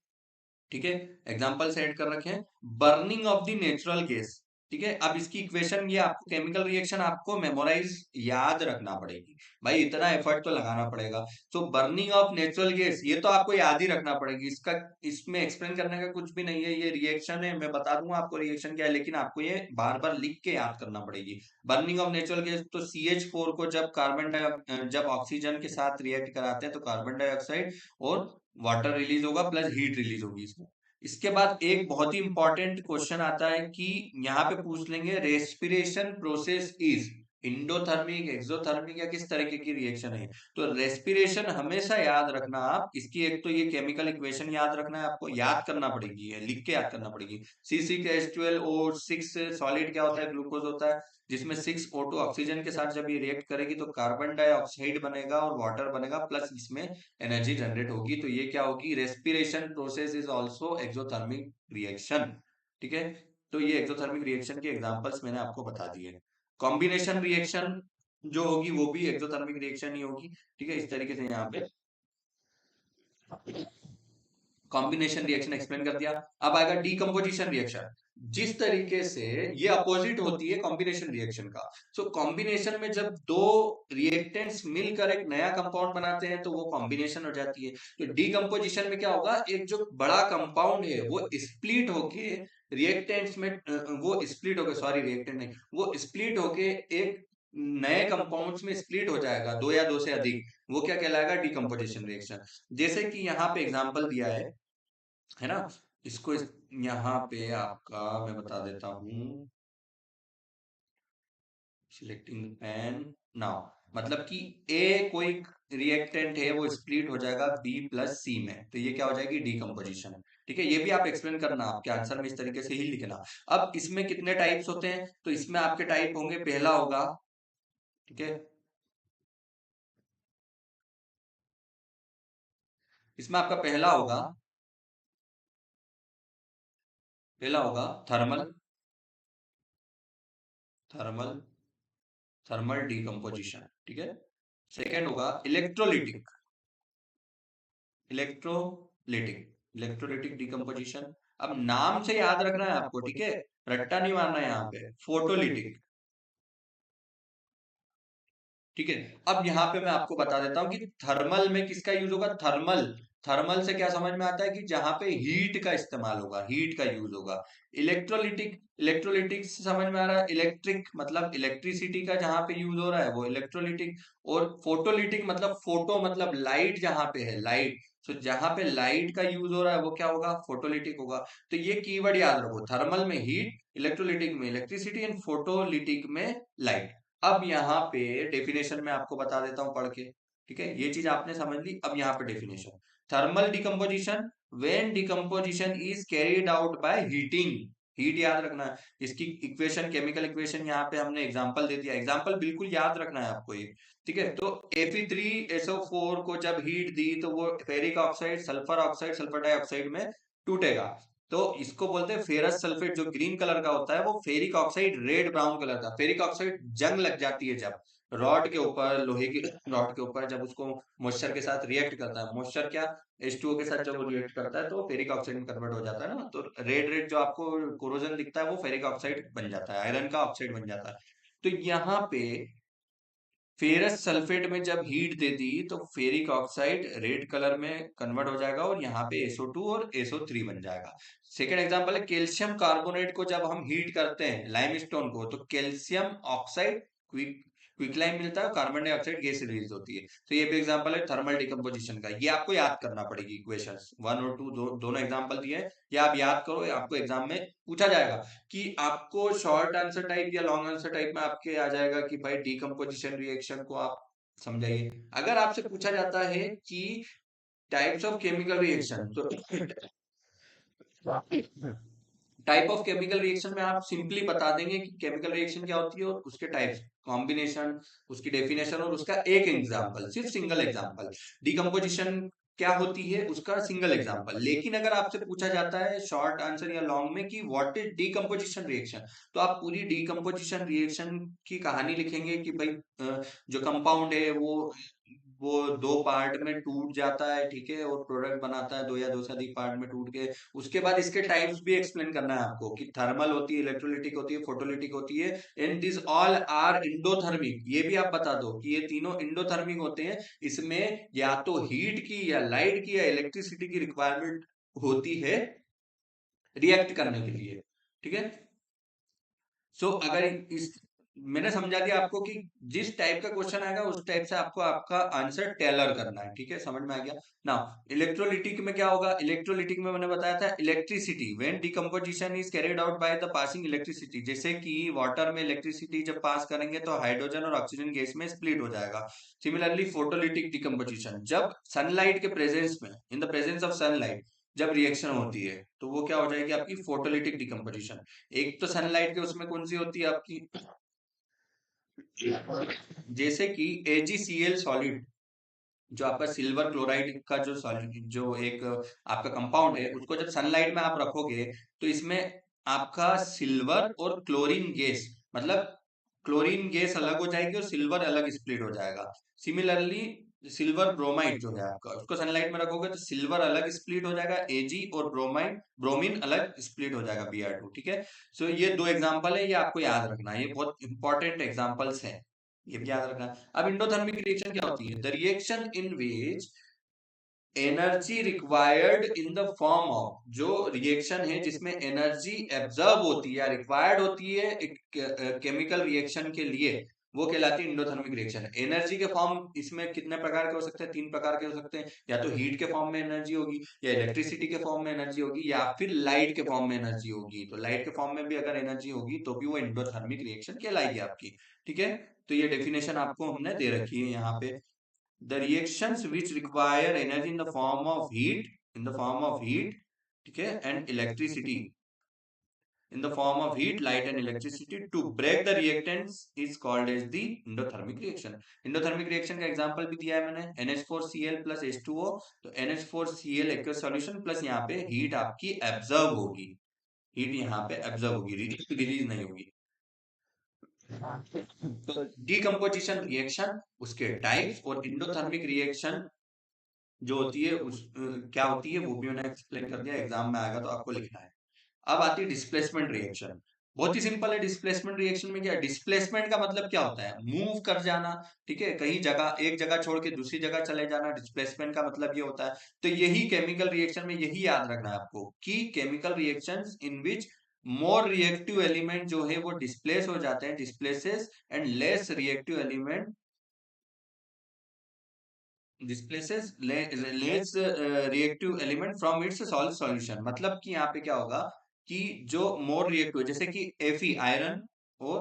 ठीक है, एग्जाम्पल ऐड कर रखे हैं। Burning of the natural gas, ठीक है। अब इसकी इक्वेशन, ये आपको केमिकल रिएक्शन आपको मेमोराइज याद रखना पड़ेगी, भाई इतना एफर्ट तो लगाना पड़ेगा। तो बर्निंग ऑफ नेचुरल गैस ये तो आपको याद ही रखना पड़ेगी, इसका इसमें एक्सप्लेन करने का कुछ भी नहीं है, ये रिएक्शन है, मैं बता दूंगा आपको रिएक्शन क्या है, लेकिन आपको ये बार बार लिख के याद करना पड़ेगी। बर्निंग ऑफ नेचुरल गैस, तो CH4 को जब ऑक्सीजन के साथ रिएक्ट कराते हैं तो कार्बन डाइऑक्साइड और वाटर रिलीज होगा प्लस हीट रिलीज होगी इसमें। इसके बाद एक बहुत ही इंपॉर्टेंट क्वेश्चन आता है कि यहाँ पे पूछ लेंगे respiration process is endothermic, exothermic या किस तरीके की रिएक्शन है। तो रेस्पिरेशन हमेशा याद रखना आप, इसकी एक तो ये केमिकल इक्वेशन याद रखना है, आपको याद करना पड़ेगी, है लिख के याद करना पड़ेगी। C6H12O6 सॉलिड क्या होता है, ग्लूकोज होता है, जिसमें 6O2 ऑक्सीजन के साथ जब ये रिएक्ट करेगी तो कार्बन डाइऑक्साइड बनेगा और वाटर बनेगा, प्लस इसमें एनर्जी जनरेट होगी, तो ये क्या होगी, respiration process is also exothermic reaction. ठीक है, तो ये एक्सोथर्मिक रिएक्शन के एग्जांपल्स मैंने आपको बता दिए। कॉम्बिनेशन रिएक्शन जो होगी वो भी एक्सोथर्मिक रिएक्शन ही होगी। ठीक है, इस तरीके से यहाँ पे कॉम्बिनेशन रिएक्शन एक्सप्लेन कर दिया। अब आएगा डीकम्पोजिशन रिएक्शन। जिस तरीके से ये अपोजिट होती है कॉम्बिनेशन रिएक्शन का। सो कॉम्बिनेशन में जब दो रिएक्टेंट्स मिलकर एक नया कंपाउंड बनाते हैं तो वो कॉम्बिनेशन हो जाती है। तो डीकम्पोजिशन में क्या होगा, एक जो बड़ा कंपाउंड है वो स्प्लिट होके रिएक्टेंट्स में वो स्प्लिट होके, सॉरी रिएक्टेंट नहीं, वो स्प्लिट होके एक नए कंपाउंड्स में स्प्लिट हो जाएगा, दो या दो से अधिक। वो क्या कहलाएगा, डीकम्पोजिशन रिएक्शन। जैसे कि यहाँ पे एग्जांपल दिया है ना, इसको यहाँ पे आपका मैं बता देता हूँ। सिलेक्टिंग पेन नाउ, मतलब कि ए कोई रिएक्टेंट है वो स्प्लिट हो जाएगा बी प्लस सी में, तो ये क्या हो जाएगी, डीकम्पोजिशन। ठीक है, ये भी आप एक्सप्लेन करना, आपके आंसर में इस तरीके से ही लिखना। अब इसमें कितने टाइप्स होते हैं, तो इसमें आपके टाइप होंगे, पहला होगा, ठीक है, इसमें आपका पहला होगा थर्मल, थर्मल थर्मल डीकम्पोजिशन, ठीक है। सेकेंड होगा इलेक्ट्रोलिटिक, इलेक्ट्रोलिटिक, इलेक्ट्रोलिटिक डीकम्पोजिशन। अब नाम से याद रखना है आपको, ठीक है, रट्टा नहीं मारना है यहाँ पे। फोटोलिटिक, ठीक है। अब यहाँ पे मैं आपको बता देता हूँ कि थर्मल में किसका यूज होगा, थर्मल, थर्मल से क्या समझ में आता है कि जहां पे हीट का इस्तेमाल होगा, हीट का यूज होगा। इलेक्ट्रोलिटिक, इलेक्ट्रोलिटिक से समझ में आ रहा है, इलेक्ट्रिक मतलब इलेक्ट्रिसिटी का जहां पे यूज हो रहा है वो इलेक्ट्रोलिटिक। और फोटोलिटिक मतलब फोटो मतलब लाइट, जहां पे है लाइट, तो जहां पे लाइट का यूज हो रहा है वो क्या होगा, फोटोलिटिक होगा। तो ये कीवर्ड याद रखो, थर्मल में हीट, इलेक्ट्रोलिटिक में इलेक्ट्रिसिटी एंड फोटोलिटिक में लाइट। अब यहाँ पे डेफिनेशन में आपको बता देता हूं पढ़ के, ठीक है, ये चीज आपने समझ ली। अब यहाँ पे definition, thermal decomposition, when decomposition is carried out by heating, heat याद रखना है। इसकी इक्वेशन, केमिकल इक्वेशन यहाँ पे हमने एग्जांपल दे दिया, एग्जांपल बिल्कुल याद रखना है आपको ये, ठीक है। तो Fe3SO4 को जब हीट दी तो वो ferric oxide, sulphur oxide, sulphur dioxide में टूटेगा। तो इसको बोलते हैं फेरस सल्फेट, जो ग्रीन कलर का होता है वो ferric oxide red brown colour का। फेरिक ऑक्साइड जंग लग जाती है जब रॉड के ऊपर, लोहे की रॉड के ऊपर, जब उसको मॉइस्चर के साथ रिएक्ट करता है, मॉइस्चर क्या, H2O के साथ जब वो रिएक्ट करता है तो फेरिक ऑक्साइड में कन्वर्ट हो जाता है ना, तो रेड रेड जो आपको कोरोजन दिखता है वो फेरिक ऑक्साइड बन जाता है, आयरन का ऑक्साइड बन जाता है। तो यहाँ पे फेरस सल्फेट में जब हीट दे दी तो फेरिक ऑक्साइड रेड कलर में कन्वर्ट हो जाएगा और यहाँ पे SO2 और SO3 बन जाएगा। सेकेंड एग्जांपल है कैल्शियम कार्बोनेट को जब हम हीट करते हैं लाइमस्टोन को, तो कैल्शियम ऑक्साइड क्विकलाइन मिलता है, कार्बन डाइऑक्साइड गैस रिलीज होती है। तो ये भी एग्जांपल है थर्मल डिकम्पोजिशन का। ये आपको याद करना पड़ेगी, इक्वेशंस 1 और 2 दोनों एग्जांपल दिए हैं, ये आप याद करो, ये आपको एग्जाम में पूछा जाएगा। कि आपको शॉर्ट आंसर टाइप या लॉन्ग आंसर टाइप में आपके आ जाएगा कि भाई डीकम्पोजिशन रिएक्शन को आप समझाइए। अगर आपसे पूछा जाता है कि टाइप्स ऑफ केमिकल रिएक्शन, तो टाइप ऑफ केमिकल रिएक्शन में आप सिंपली बता देंगे कि केमिकल रिएक्शन क्या होती है और उसके टाइप्स, कॉम्बिनेशन, उसकी डेफिनेशन और उसका एक एग्जांपल, सिर्फ सिंगल एग्जांपल। डिकम्पोजिशन क्या होती है उसका सिंगल एग्जांपल। लेकिन अगर आपसे पूछा जाता है शॉर्ट आंसर या लॉन्ग में कि व्हाट इज डीकम्पोजिशन रिएक्शन, तो आप पूरी डीकम्पोजिशन रिएक्शन की कहानी लिखेंगे कि भाई जो कंपाउंड है वो दो पार्ट में टूट जाता है, ठीक है, और प्रोडक्ट बनाता है, दो या दो से अधिक पार्ट में टूट के। उसके बाद इसके टाइप्स भी एक्सप्लेन करना है आपको कि थर्मल होती है, इलेक्ट्रोलिटिक होती है, फोटोलिटिक होती है, and this all are endothermic. ये भी आप बता दो कि ये तीनों इंडोथर्मिक होते हैं, इसमें या तो हीट की या लाइट की या इलेक्ट्रिसिटी की रिक्वायरमेंट होती है रिएक्ट करने के लिए, ठीक है। सो अगर इस मैंने समझा दिया आपको कि जिस टाइप का क्वेश्चन आएगा उस टाइप से आपको आपका आंसर टेलर करना है, ठीक है, समझ में आ गया ना। इलेक्ट्रोलिटिक में क्या होगा, इलेक्ट्रोलिटिक में मैंने बताया था electricity, when decomposition is carried out by the passing electricity. जैसे कि वाटर में इलेक्ट्रिसिटी जब पास करेंगे तो हाइड्रोजन और ऑक्सीजन गैस में स्प्लिट हो जाएगा। सिमिलरली फोटोलिटिक डिकम्पोजिशन, जब सनलाइट के प्रेजेंस में, in the presence of sunlight जब रिएक्शन होती है तो वो क्या हो जाएगी आपकी फोटोलिटिक डिकम्पोजिशन। एक तो सनलाइट के उसमें कौन सी होती है आपकी, जैसे कि AgCl सॉलिड, जो आपका सिल्वर क्लोराइड का जो सॉलिड, जो एक आपका कंपाउंड है, उसको जब सनलाइट में आप रखोगे तो इसमें आपका सिल्वर और क्लोरीन गैस, मतलब क्लोरीन गैस अलग हो जाएगी और सिल्वर अलग स्प्लिट हो जाएगा। सिमिलरली सिल्वर ब्रोमाइड जो है आपका, उसको सनलाइट में रखोगे तो सिल्वर अलग स्प्लिट हो जाएगा Ag, और ब्रोमीन अलग स्प्लिट हो जाएगा Br2, ठीक है। सो ये दो एग्जांपल है, ये आपको याद रखना है, ये बहुत इंपॉर्टेंट एग्जांपल्स हैं, ये भी याद रखना है। अब इंडोथर्मिक रिएक्शन क्या होती है? The reaction in which energy required in the form of, जो रिएक्शन है जिसमें एनर्जी एब्जॉर्ब होती है या रिक्वायर्ड होती है एक केमिकल रिएक्शन के लिए, वो कहलाती है इंडोथर्मिक रिएक्शन। एनर्जी के फॉर्म इसमें कितने प्रकार के हो सकते हैं? 3 प्रकार के हो सकते हैं, या तो हीट के फॉर्म में एनर्जी होगी, या इलेक्ट्रिसिटी के फॉर्म में एनर्जी होगी, या फिर लाइट के फॉर्म में एनर्जी होगी। तो लाइट के फॉर्म में भी अगर एनर्जी होगी तो भी वो इंडोथर्मिक रिएक्शन कहलाएगी आपकी, ठीक है। तो ये डेफिनेशन आपको हमने दे रखी है यहाँ पे। The reactions which require energy in the form of heat, ठीक है, and electricity, in the form of heat, light and electricity to break the reactants is called as the endothermic reaction. endothermic reaction का example भी दिया है मैंने, NH4Cl plus H2O। तो NH4Cl aqueous solution plus यहाँ पे हीट आपकी absorb होगी, हीट यहाँ पे एब्जॉर्ब होगी, रिलीज नहीं होगी। तो डीकम्पोजिशन रिएक्शन, उसके टाइप्स, और इंडोथर्मिक रिएक्शन जो होती है उस क्या होती है वो भी मैंने एक्सप्लेन कर दिया, एग्जाम में आएगा तो आपको लिखना है। अब आती है डिस्प्लेसमेंट रिएक्शन। बहुत ही सिंपल है। डिस्प्लेसमेंट रिएक्शन में क्या है? डिस्प्लेसमेंट का मतलब क्या होता है? मूव कर जाना, ठीक है, कहीं जगह, एक जगह छोड़ के दूसरी जगह चले जाना, डिस्प्लेसमेंट का मतलब ये होता है। तो यही केमिकल रिएक्शन में यही याद रखना है आपको कि chemical reactions in which more reactive element जो है वो डिस्प्लेस हो जाते हैं, displaces, and less reactive element displaces less reactive element from its solid solution। मतलब कि यहाँ पे क्या होगा कि जो मोर रिएक्टिव, जैसे कि Fe आयरन और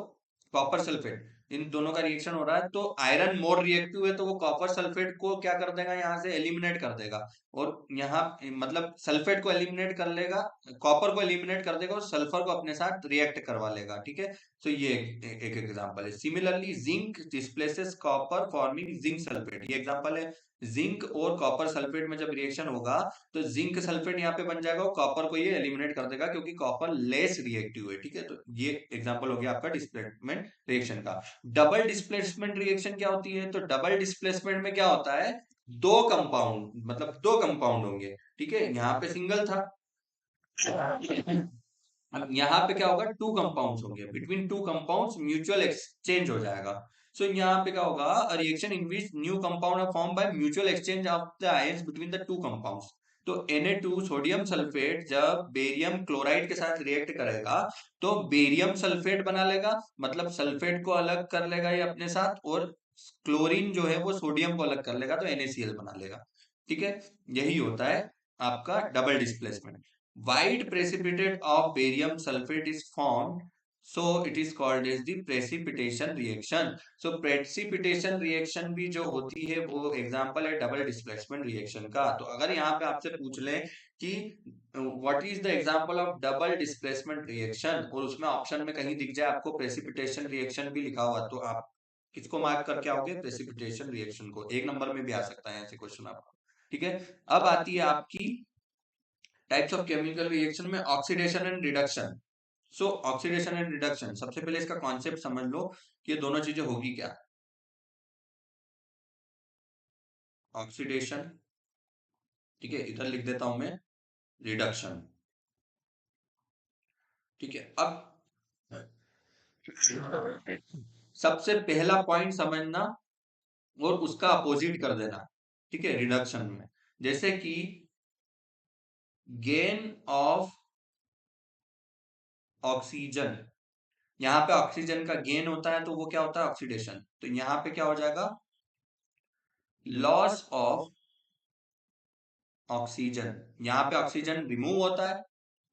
कॉपर सल्फेट, इन दोनों का रिएक्शन हो रहा है, तो आयरन मोर रिएक्टिव है तो वो कॉपर सल्फेट को क्या कर देगा, यहाँ से एलिमिनेट कर देगा, और यहाँ मतलब सल्फेट को एलिमिनेट कर लेगा, कॉपर को एलिमिनेट कर देगा और सल्फर को अपने साथ रिएक्ट करवा लेगा, ठीक है। तो ये एक एग्जांपल है। Similarly zinc displaces copper forming zinc sulphate, ये एग्जांपल है। जिंक और कॉपर सल्फेट में जब रिएक्शन होगा तो जिंक सल्फेट यहाँ पे बन जाएगा और कॉपर को ये एलिमिनेट कर देगा, क्योंकि कॉपर लेस रिएक्टिव है, ठीक है। तो ये एग्जांपल हो गया आपका डिस्प्लेसमेंट रिएक्शन का। डबल डिस्प्लेसमेंट रिएक्शन क्या होती है? तो डबल डिस्प्लेसमेंट में क्या होता है, दो कंपाउंड, मतलब दो कंपाउंड होंगे, ठीक है, यहाँ पे सिंगल था, अब यहाँ पे क्या होगा, टू कंपाउंड्स होंगे, between two compounds mutual exchange हो जाएगा। सो यहाँ पे क्या होगा, a reaction in which new compound are form by mutual exchange of the ions between the two compounds. तो Na2 सोडियम सल्फेट जब बेरियम क्लोराइड के साथ रिएक्ट करेगा तो बेरियम सल्फेट बना लेगा, मतलब सल्फेट को अलग कर लेगा ये अपने साथ, और क्लोरीन जो है वो सोडियम को अलग कर लेगा तो NaCl बना लेगा, ठीक है। यही होता है आपका double displacement. White precipitate of barium sulfate is formed, so it is called as the precipitation reaction। So precipitation reaction भी जो होती है वो एग्जांपल है डबल डिस्प्लेसमेंट रिएक्शन का। तो अगर यहाँ पे आपसे पूछ ले कि what is the example of double displacement reaction, और उसमें ऑप्शन में कहीं दिख जाए आपको प्रेसिपिटेशन रिएक्शन भी लिखा हुआ, तो आप किसको मार्क करके आओगे? प्रेसिपिटेशन रिएक्शन को। एक नंबर में भी आ सकता है ऐसे क्वेश्चन आपको, ठीक है। अब आती है आपकी टाइप्स ऑफ केमिकल रिएक्शन में oxidation and reduction. So oxidation and reduction, सबसे पहले इसका कॉन्सेप्ट समझ लो कि ये दोनों चीजें होगी क्या। ऑक्सीडेशन, ठीक है, इधर लिख देता हूं मैं रिडक्शन, ठीक है। अब सबसे पहला पॉइंट समझना और उसका अपोजिट कर देना, ठीक है, रिडक्शन में। जैसे कि गेन ऑफ ऑक्सीजन, यहाँ पे ऑक्सीजन का गेन होता है तो वो क्या होता है, ऑक्सीडेशन। तो यहाँ पे क्या हो जाएगा, लॉस ऑफ ऑक्सीजन, यहाँ पे ऑक्सीजन रिमूव होता है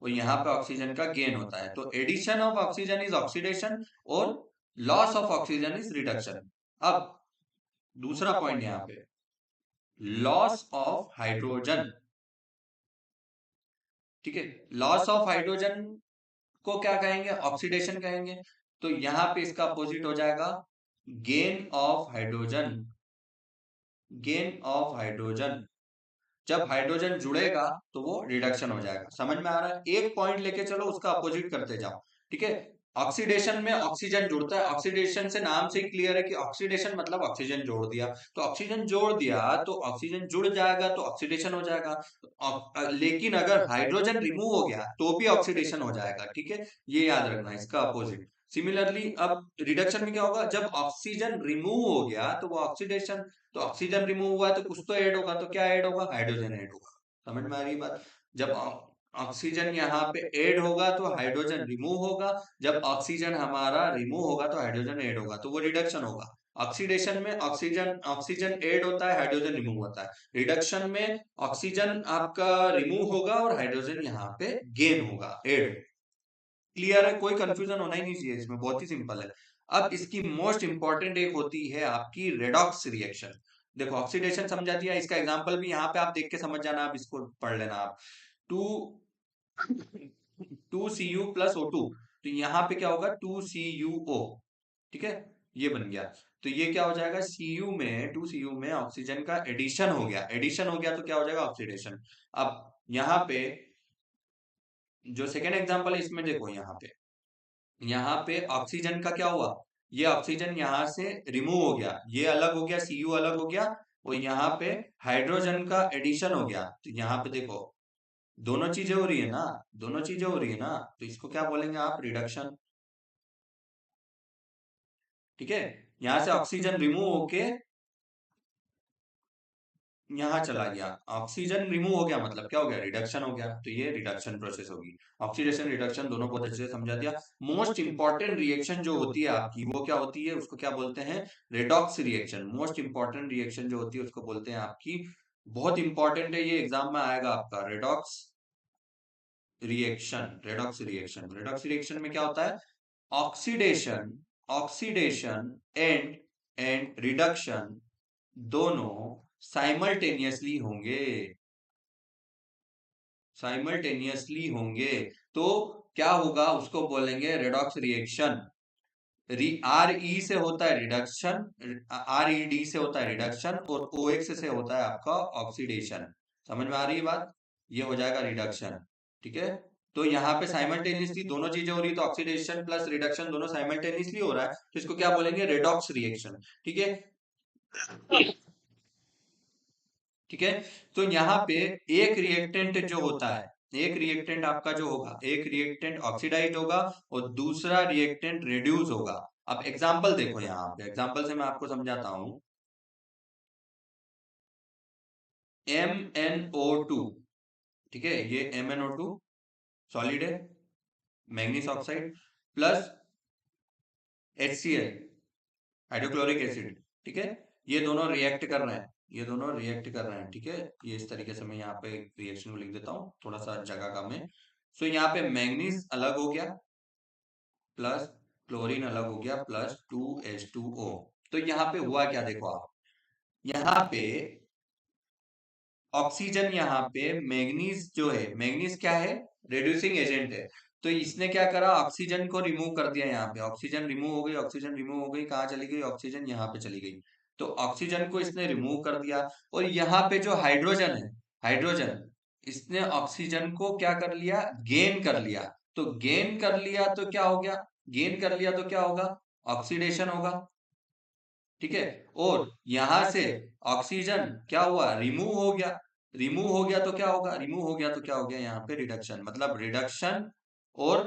और यहाँ पे ऑक्सीजन का गेन होता है। तो addition of oxygen is oxidation और loss of oxygen is reduction. अब दूसरा पॉइंट यहाँ पे, लॉस ऑफ हाइड्रोजन, ठीक है, लॉस ऑफ हाइड्रोजन को क्या कहेंगे, ऑक्सीडेशन कहेंगे। तो यहाँ पे इसका अपोजिट हो जाएगा gain of hydrogen, gain of hydrogen. जब हाइड्रोजन जुड़ेगा तो वो रिडक्शन हो जाएगा। समझ में आ रहा है? एक पॉइंट लेके चलो, उसका अपोजिट करते जाओ, ठीक है। ऑक्सीडेशन में ऑक्सीजन जुड़ता है, ऑक्सीडेशन से नाम से ही क्लियर है कि ऑक्सीडेशन मतलब ऑक्सीजन जोड़ दिया, तो ऑक्सीजन जोड़ दिया तो ऑक्सीजन जुड़ जाएगा तो ऑक्सीडेशन हो जाएगा। लेकिन अगर हाइड्रोजन रिमूव हो गया तो भी ऑक्सीडेशन हो जाएगा, ठीक है, ये याद रखना, इसका अपोजिट। सिमिलरली अब रिडक्शन में क्या होगा, जब ऑक्सीजन रिमूव हो गया तो वो ऑक्सीडेशन, तो ऑक्सीजन रिमूव हुआ तो कुछ तो ऐड होगा, तो क्या ऐड होगा, हाइड्रोजन ऐड होगा। समझ में आ रही बात? जब ऑक्सीजन यहाँ पे ऐड होगा तो हाइड्रोजन रिमूव होगा, जब ऑक्सीजन हमारा रिमूव होगा तो हाइड्रोजन ऐड होगा, तो वो रिडक्शन होगा। ऑक्सीडेशन में ऑक्सीजन ऑक्सीजन ऐड होता है, हाइड्रोजन रिमूव होता है। रिडक्शन में ऑक्सीजन आपका रिमूव होगा और हाइड्रोजन यहाँ पे गेन होगा, ऐड। क्लियर है? कोई कंफ्यूजन होना ही नहीं चाहिए इसमें, बहुत ही सिंपल है। अब इसकी मोस्ट इंपॉर्टेंट एक होती है आपकी रेडॉक्स रिएक्शन। देखो ऑक्सीडेशन समझा दिया, इसका एग्जांपल भी यहाँ पे आप देख के समझ जाना, आप इसको पढ़ लेना आप। टू 2Cu+O2, तो यहाँ पे क्या होगा, 2CuO, ठीक है, ये बन गया। तो ये क्या हो जाएगा, Cu में ऑक्सीजन का एडिशन हो गया, एडिशन हो गया तो क्या हो जाएगा, ऑक्सीडेशन। अब यहाँ पे जो सेकेंड एग्जांपल है इसमें देखो, यहाँ पे ऑक्सीजन का क्या हुआ, ये ऑक्सीजन यहाँ से रिमूव हो गया, ये अलग हो गया, Cu अलग हो गया, और यहाँ पे हाइड्रोजन का एडिशन हो गया, तो यहाँ पे देखो दोनों चीजें हो रही है ना, दोनों चीजें हो रही है ना, तो इसको क्या बोलेंगे आप, रिडक्शन। ठीक है, यहां से ऑक्सीजन रिमूव होके यहाँ चला गया, ऑक्सीजन रिमूव हो गया मतलब क्या हो गया, रिडक्शन हो गया, तो ये रिडक्शन प्रोसेस होगी। ऑक्सीडेशन रिडक्शन दोनों बहुत अच्छे से समझा दिया। मोस्ट इंपॉर्टेंट रिएक्शन जो होती है आपकी वो क्या होती है, उसको क्या बोलते हैं, redox reaction. Most important reaction जो होती है उसको बोलते हैं आपकी, बहुत इंपॉर्टेंट है, ये एग्जाम में आएगा आपका, redox reaction. Redox reaction, redox reaction में क्या होता है, ऑक्सीडेशन, ऑक्सीडेशन एंड रिडक्शन दोनों साइमल्टेनियसली होंगे, साइमल्टेनियसली होंगे। तो क्या होगा, उसको बोलेंगे रेडॉक्स रिएक्शन। आर ई से होता है रिडक्शन, आर ई डी से होता है रिडक्शन, और ओ एक्स से होता है आपका ऑक्सीडेशन। समझ में आ रही है बात, ये हो जाएगा रिडक्शन। ठीक है, तो यहाँ पे साइमल्टेनियसली दोनों चीजें हो रही है, तो ऑक्सीडेशन प्लस रिडक्शन दोनों साइमल्टेनियसली हो रहा है, तो इसको क्या बोलेंगे, रेडॉक्स रिएक्शन। ठीक है, ठीक है, तो यहाँ पे एक रिएक्टेंट जो होता है, एक रिएक्टेंट आपका जो होगा, एक रिएक्टेंट ऑक्सीडाइज होगा और दूसरा रिएक्टेंट रिड्यूस होगा। अब एग्जांपल देखो, यहाँ पे एग्जांपल से मैं आपको समझाता हूं। MnO2, ठीक है, ये MnO2 सॉलिड है, manganese oxide plus HCl hydrochloric acid, ठीक है, ये दोनों रिएक्ट कर रहे हैं, ये दोनों रिएक्ट कर रहे हैं, ठीक है। ये इस तरीके से मैं यहाँ पे रिएक्शन को लिख देता हूँ, थोड़ा सा जगह कम है। सो यहाँ पे मैग्नीज अलग हो गया प्लस क्लोरीन अलग हो गया प्लस 2H2O। तो यहाँ पे हुआ क्या, देखो आप, यहाँ पे ऑक्सीजन, यहाँ पे मैग्नीज जो है, मैग्नीज क्या है, रिड्यूसिंग एजेंट है, तो इसने क्या करा, ऑक्सीजन को रिमूव कर दिया, यहाँ पे ऑक्सीजन रिमूव हो गई, ऑक्सीजन रिमूव हो गई, कहाँ चली गई ऑक्सीजन, यहाँ पे चली गई, तो ऑक्सीजन को इसने रिमूव कर दिया। और यहाँ पे जो हाइड्रोजन है, हाइड्रोजन, इसने ऑक्सीजन को क्या कर लिया, गेन कर लिया, तो गेन कर लिया तो क्या हो गया, गेन कर लिया तो क्या होगा, ऑक्सीडेशन होगा। ठीक है, और यहां से ऑक्सीजन क्या हुआ, रिमूव हो गया, रिमूव हो गया तो क्या होगा, रिमूव हो गया तो क्या हो गया, यहाँ पे रिडक्शन, मतलब रिडक्शन और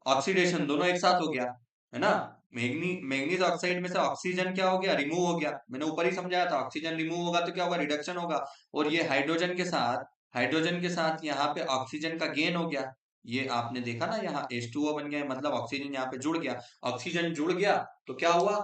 ऑक्सीडेशन दोनों एक साथ हो गया, है ना। मैग्नीज ऑक्साइड में से ऑक्सीजन क्या हो गया, रिमूव हो गया, मैंने ऊपर ही समझाया था, ऑक्सीजन रिमूव होगा तो क्या होगा, रिडक्शन होगा, और ये हाइड्रोजन के साथ, हाइड्रोजन के साथ यहाँ पे ऑक्सीजन का गेन हो गया, ये आपने देखा ना, यहाँ H2O बन गया, मतलब ऑक्सीजन यहाँ पे जुड़ गया, ऑक्सीजन जुड़ गया तो क्या हुआ,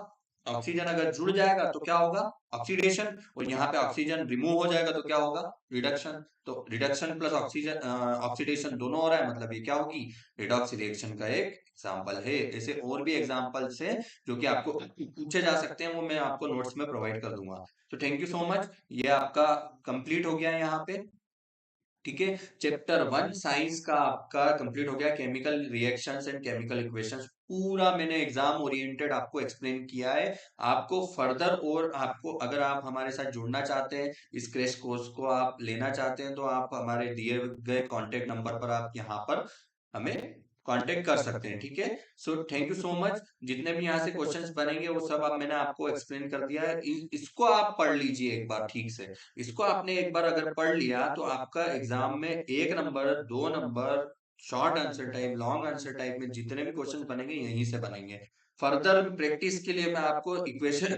ऑक्सीजन अगर जुड़ जाएगा तो क्या होगा, ऑक्सीडेशन, और यहाँ पे ऑक्सीजन रिमूव हो जाएगा तो क्या होगा, रिडक्शन। तो रिडक्शन प्लस ऑक्सीजन ऑक्सीडेशन दोनों हो रहा है, मतलब ये क्या होगी, रिडॉक्स रिएक्शन का एक एग्जाम्पल है। ऐसे और भी एग्जाम्पल्स है जो कि आपको पूछे जा सकते हैं, वो मैं आपको नोट्स में प्रोवाइड कर दूंगा। तो थैंक यू सो मच, ये आपका कंप्लीट हो गया है यहाँ पे। ठीक है, चैप्टर 1 साइंस का आपका कंप्लीट हो गया, chemical reactions and chemical equations, पूरा मैंने एग्जाम ओरिएंटेड आपको एक्सप्लेन किया है। आपको फर्दर, और आपको अगर आप हमारे साथ जुड़ना चाहते हैं, इस क्रैश कोर्स को आप लेना चाहते हैं, तो आप हमारे दिए गए कॉन्टेक्ट नंबर पर आप यहाँ पर हमें कांटेक्ट कर सकते हैं, ठीक है। So thank you so much. जितने भी यहाँ से क्वेश्चंस बनेंगे वो सब अब मैंने आपको एक्सप्लेन कर दिया है। इसको आप पढ़ लीजिए एक बार ठीक से। इसको आपने एक बार अगर पढ़ लिया तो आपका एग्जाम में 1 number, 2 number, short answer type, long answer type में जितने भी क्वेश्चन बनेंगे यहीं से बनेंगे। फर्दर प्रैक्टिस के लिए मैं आपको equation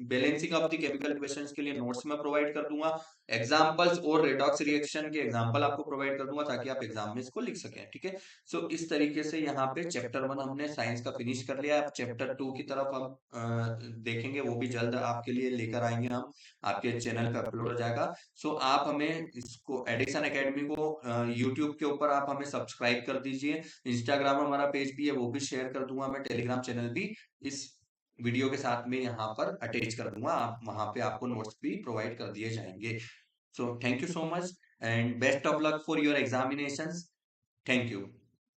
balancing of the chemical equations के लिए नोट्स में प्रोवाइड कर दूंगा। एग्जांपल्स और रेडॉक्स रिएक्शन के एग्जांपल आपको प्रोवाइड कर दूंगा ताकि आप एग्जाम में इसको लिख सकें, ठीक है। सो इस तरीके से यहाँ पे चैप्टर 1 हमने साइंस का फिनिश कर लिया। अब चैप्टर 2 की तरफ हम देखेंगे, वो भी जल्द आपके लिए लेकर आएंगे हम, आपके चैनल पे अपलोड हो जाएगा। सो आप हमें इसको एडिशन एकेडमी को यूट्यूब के ऊपर आप हमें सब्सक्राइब कर दीजिए। इंस्टाग्राम हमारा पेज भी है, वो भी शेयर कर दूंगा मैं। टेलीग्राम चैनल भी इस वीडियो के साथ में यहाँ पर अटैच कर दूंगा, आप वहां पे आपको नोट्स भी प्रोवाइड कर दिए जाएंगे। So thank you so much and best of luck for your examinations. Thank you.